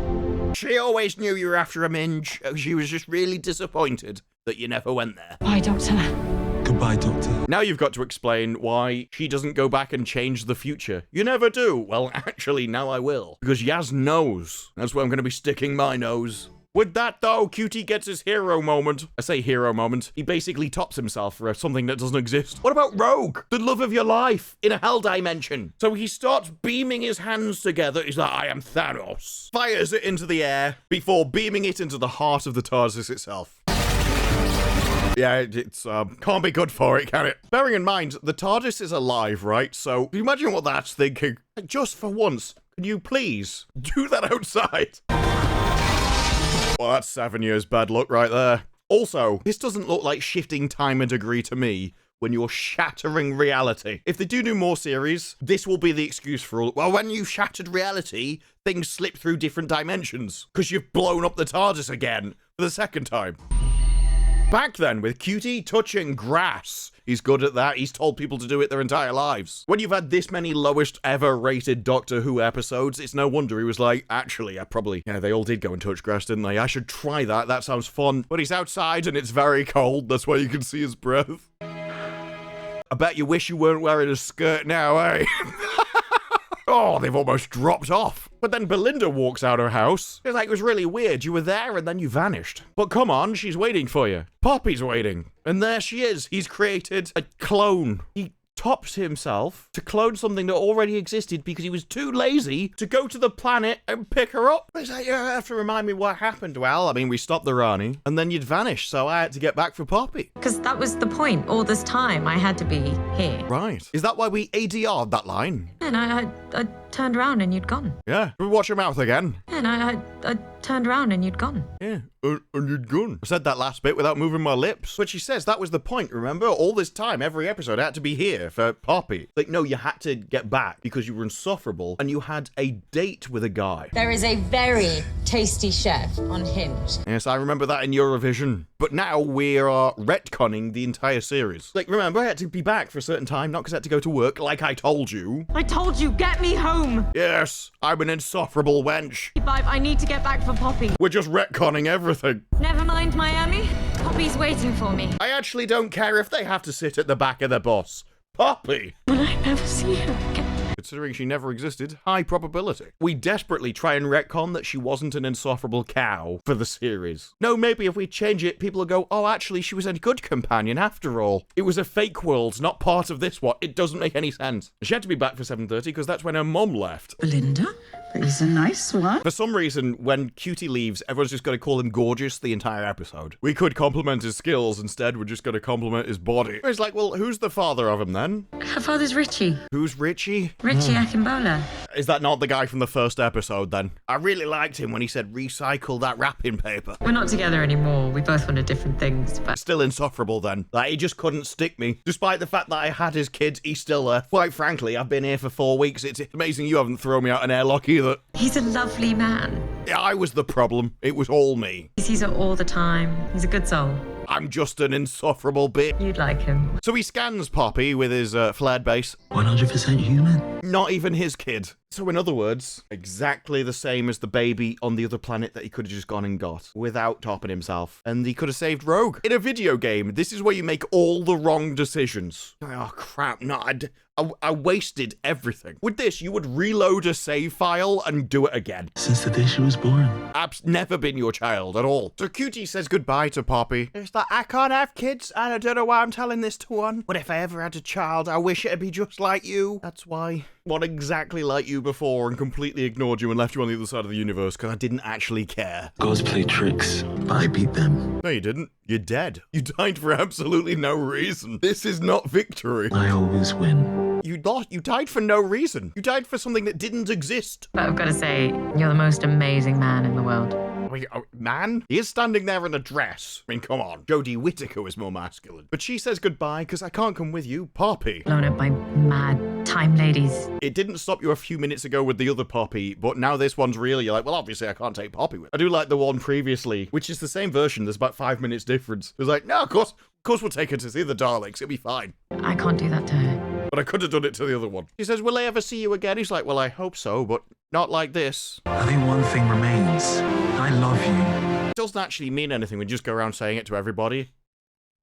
She always knew you were after a minge. She was just really disappointed that you never went there. Bye, Doctor. Goodbye, Doctor. Now you've got to explain why she doesn't go back and change the future. You never do. Well, actually, now I will. Because Yaz knows. That's where I'm going to be sticking my nose. With that, though, Cutie gets his hero moment. I say hero moment. He basically tops himself for something that doesn't exist. What about Rogue? The love of your life in a hell dimension. So he starts beaming his hands together. He's like, I am Thanos. Fires it into the air before beaming it into the heart of the TARDIS itself. Yeah, it's can't be good for it, can it? Bearing in mind, the TARDIS is alive, right? So imagine what that's thinking. Just for once, can you please do that outside? Well, that's 7 years bad luck right there. Also, this doesn't look like shifting time a degree to me when you're shattering reality. If they do more series, this will be the excuse for all. Well, when you shattered reality, things slip through different dimensions because you've blown up the TARDIS again for the second time. Back then, with Cutie touching grass. He's good at that. He's told people to do it their entire lives. When you've had this many lowest ever rated Doctor Who episodes, it's no wonder he was like, actually, yeah, they all did go and touch grass, didn't they? I should try that. That sounds fun. But he's outside and it's very cold. That's why you can see his breath. I bet you wish you weren't wearing a skirt now, eh? Oh, they've almost dropped off. But then Belinda walks out her house. It's like, it was really weird. You were there and then you vanished. But come on, she's waiting for you. Poppy's waiting. And there she is. He's created a clone. He tops himself to clone something that already existed because he was too lazy to go to the planet and pick her up. It's like, you have to remind me what happened. Well, I mean, we stopped the Rani and then you'd vanished, so I had to get back for Poppy. Because that was the point. All this time, I had to be here. Right. Is that why we ADR'd that line? And I turned around and you'd gone. Yeah. Watch your mouth again. And I turned around and you'd gone. Yeah. And you'd gone. I said that last bit without moving my lips. But she says that was the point, remember? All this time, every episode, I had to be here for Poppy. Like, no, you had to get back because you were insufferable and you had a date with a guy. There is a very tasty chef on Hinge. Yes, I remember that in Eurovision. but now we are retconning the entire series. Like, remember, I had to be back for a certain time, not because I had to go to work, like I told you. I told you, get me home. Yes, I'm an insufferable wench. Vibe, I need to get back for Poppy. We're just retconning everything. Never mind, Miami. Poppy's waiting for me. I actually don't care if they have to sit at the back of the bus. Poppy! Will I never see her again? Considering she never existed, high probability. We desperately try and retcon that she wasn't an insufferable cow for the series. No, maybe if we change it, people will go, oh, actually, she was a good companion after all. It was a fake world, not part of this one. It doesn't make any sense. She had to be back for 7:30 because that's when her mum left. Belinda, he's a nice one. For some reason, when Ncuti leaves, everyone's just going to call him gorgeous the entire episode. We could compliment his skills. Instead, we're just going to compliment his body. It's like, well, who's the father of him then? Her father's Richie. Who's Richie? Richie Akimbola. Is that not the guy from the first episode then? I really liked him when he said recycle that wrapping paper. We're not together anymore. We both wanted different things, but... Still insufferable then. Like, he just couldn't stick me. Despite the fact that I had his kids, he's still there. Quite frankly, I've been here for 4 weeks. It's amazing you haven't thrown me out an airlock either. He's a lovely man. Yeah, I was the problem. It was all me. He sees her all the time. He's a good soul. I'm just an insufferable bit. You'd like him. So he scans Poppy with his flared base. 100% human. Not even his kid. So in other words, exactly the same as the baby on the other planet that he could have just gone and got without topping himself. And he could have saved Rogue. In a video game, this is where you make all the wrong decisions. Oh crap, no, I wasted everything. With this, you would reload a save file and do it again. Since the day she was born. I've never been your child at all. So Ncuti says goodbye to Poppy. It's like, I can't have kids, and I don't know why I'm telling this to one. But if I ever had a child, I wish it'd be just like you. That's why. Not exactly like you before and completely ignored you and left you on the other side of the universe because I didn't actually care. Gods play tricks, but I beat them. No, you didn't. You're dead. You died for absolutely no reason. This is not victory. I always win. You lost. You died for no reason. You died for something that didn't exist. But I've got to say, you're the most amazing man in the world. Wait, man? He is standing there in a dress. I mean, come on. Jodie Whittaker was more masculine. But she says goodbye because I can't come with you, Poppy. Blown up by mad time ladies. It didn't stop you a few minutes ago with the other Poppy, but now this one's real. You're like, well, obviously I can't take Poppy with. I do like the one previously, which is the same version. There's about 5 minutes difference. It was like, no, of course we'll take her to see the Daleks. It'll be fine. I can't do that to her. But I could have done it to the other one. He says, will I ever see you again? He's like, well, I hope so, but not like this. I think one thing remains. I love you. It doesn't actually mean anything when you just go around saying it to everybody.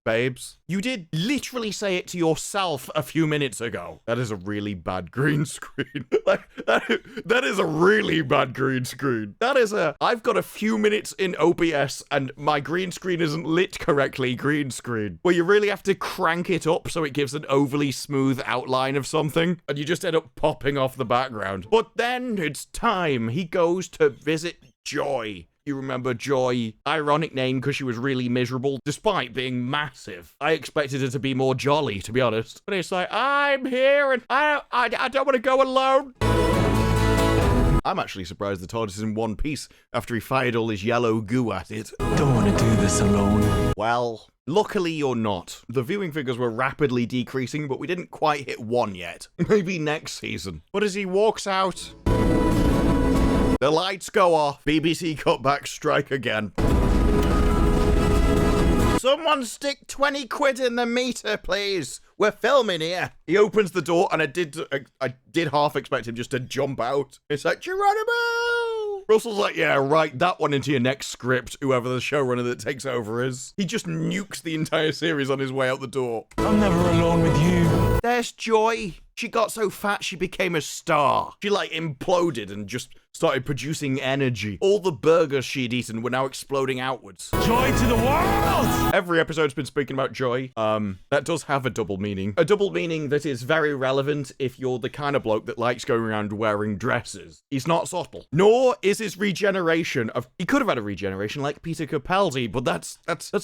Babes. You did literally say it to yourself a few minutes ago. That is a really bad green screen. Like, that is a really bad green screen. That is I've got a few minutes in OBS and my green screen isn't lit correctly green screen. Where you really have to crank it up so it gives an overly smooth outline of something. And you just end up popping off the background. But then it's time. He goes to visit Joy. You remember Joy? Ironic name because she was really miserable, despite being massive. I expected her to be more jolly, to be honest. But it's like, I'm here and I don't want to go alone. I'm actually surprised the TARDIS is in one piece after he fired all his yellow goo at it. Don't want to do this alone. Well, luckily you're not. The viewing figures were rapidly decreasing, but we didn't quite hit 1 yet. Maybe next season. But as he walks out, the lights go off. BBC cutback strike again. Someone stick 20 quid in the meter, please. We're filming here. He opens the door, and I did half expect him just to jump out. It's like, Geronimo! Russell's like, yeah, write that one into your next script, whoever the showrunner that takes over is. He just nukes the entire series on his way out the door. I'm never alone with you. There's Joy. She got so fat she became a star. She like imploded and just started producing energy. All the burgers she'd eaten were now exploding outwards. Joy to the world! Every episode's been speaking about Joy. That does have a double meaning. A double meaning that is very relevant if you're the kind of bloke that likes going around wearing dresses. He's not subtle. Nor is his regeneration of... He could have had a regeneration like Peter Capaldi, but that's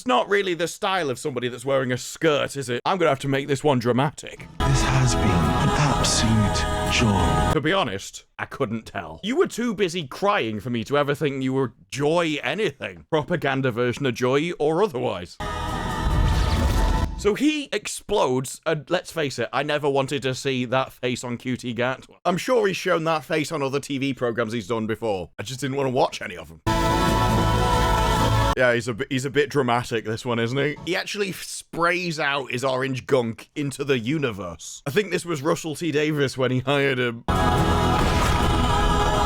not really the style of somebody that's wearing a skirt, is it? I'm gonna have to make this one dramatic. This has been an absolute joy. To be honest, I couldn't tell. You were too busy crying for me to ever think you were Joy anything. Propaganda version of Joy or otherwise. So he explodes, and let's face it, I never wanted to see that face on Ncuti Gatwa. I'm sure he's shown that face on other TV programs he's done before. I just didn't want to watch any of them. Yeah, he's a bit dramatic, this one, isn't he? He actually sprays out his orange gunk into the universe. I think this was Russell T Davies when he hired him.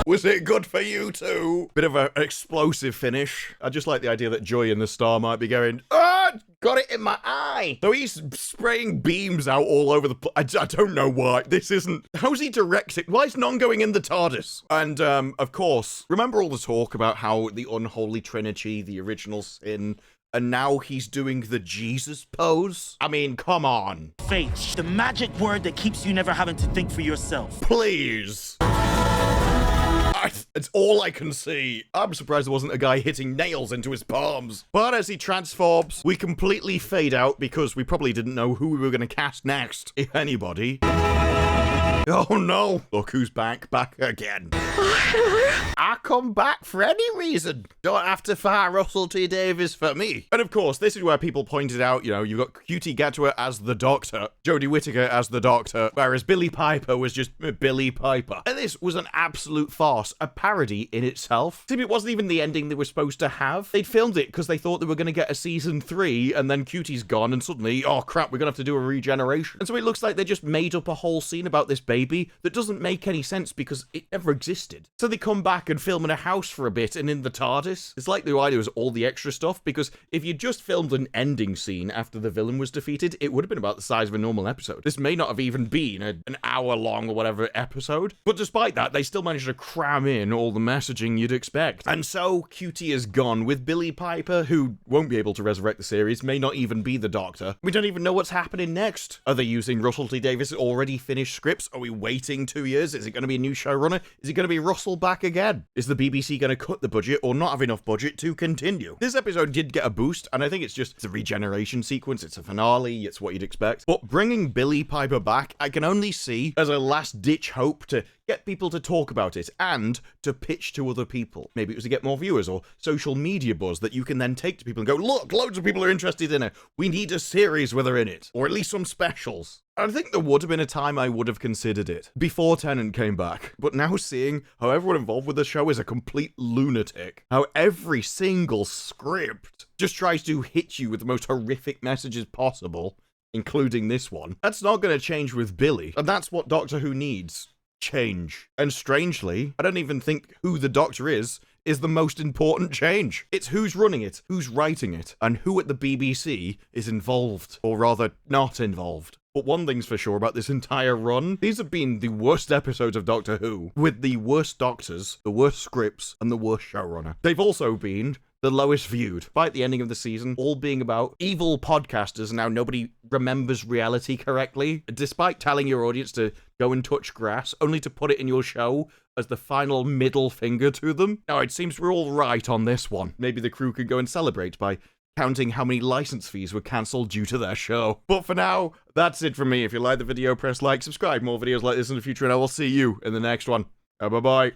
Was it good for you too? Bit of an explosive finish. I just like the idea that Joy and the Star might be going, ah, got it in my eye. So he's spraying beams out all over the place. I don't know why. This isn't... How's he directing? Why is none going in the TARDIS? And, of course, remember all the talk about how the unholy trinity, the original sin, and now he's doing the Jesus pose? I mean, come on. Faith, the magic word that keeps you never having to think for yourself. Please. It's all I can see. I'm surprised there wasn't a guy hitting nails into his palms. But as he transforms, we completely fade out because we probably didn't know who we were going to cast next, if anybody. Oh no! Look who's back again. I come back for any reason. Don't have to fire Russell T Davies for me. And of course, this is where people pointed out, you know, you've got Ncuti Gatwa as the Doctor, Jodie Whittaker as the Doctor, whereas Billie Piper was just Billie Piper. And this was an absolute farce, a parody in itself. See, it wasn't even the ending they were supposed to have. They'd filmed it because they thought they were going to get a season 3, and then Cutie's gone, and suddenly, oh crap, we're going to have to do a regeneration. And so it looks like they just made up a whole scene about this baby that doesn't make any sense because it never existed. So they come back and film in a house for a bit and in the TARDIS. It's like why there was all the extra stuff, because if you just filmed an ending scene after the villain was defeated, it would have been about the size of a normal episode. This may not have even been an hour long or whatever episode, but despite that, they still managed to cram in all the messaging you'd expect. And so Ncuti is gone with Billie Piper, who won't be able to resurrect the series, may not even be the Doctor. We don't even know what's happening next. Are they using Russell T Davies' already finished scripts? Are we waiting 2 years? Is it going to be a new showrunner? Is it going to be Russell back again? Is the BBC going to cut the budget or not have enough budget to continue? This episode did get a boost, and I think it's a regeneration sequence, it's a finale, it's what you'd expect. But bringing Billie Piper back, I can only see as a last-ditch hope to get people to talk about it and to pitch to other people. Maybe it was to get more viewers or social media buzz that you can then take to people and go, look, loads of people are interested in it. We need a series with her in it, or at least some specials. I think there would have been a time I would have considered it before Tennant came back, but now seeing how everyone involved with the show is a complete lunatic, how every single script just tries to hit you with the most horrific messages possible, including this one, that's not going to change with Billie, and that's what Doctor Who needs. Change. And strangely, I don't even think who the Doctor is the most important change. It's who's running it, who's writing it, and who at the BBC is involved, or rather not involved. But one thing's for sure about this entire run, these have been the worst episodes of Doctor Who, with the worst doctors, the worst scripts, and the worst showrunner. They've also been the lowest viewed, despite the ending of the season all being about evil podcasters and now nobody remembers reality correctly, despite telling your audience to go and touch grass, only to put it in your show as the final middle finger to them. Now, it seems we're all right on this one. Maybe the crew could go and celebrate by counting how many license fees were cancelled due to their show. But for now, that's it from me. If you like the video, press like, subscribe, more videos like this in the future, and I will see you in the next one. Bye-bye.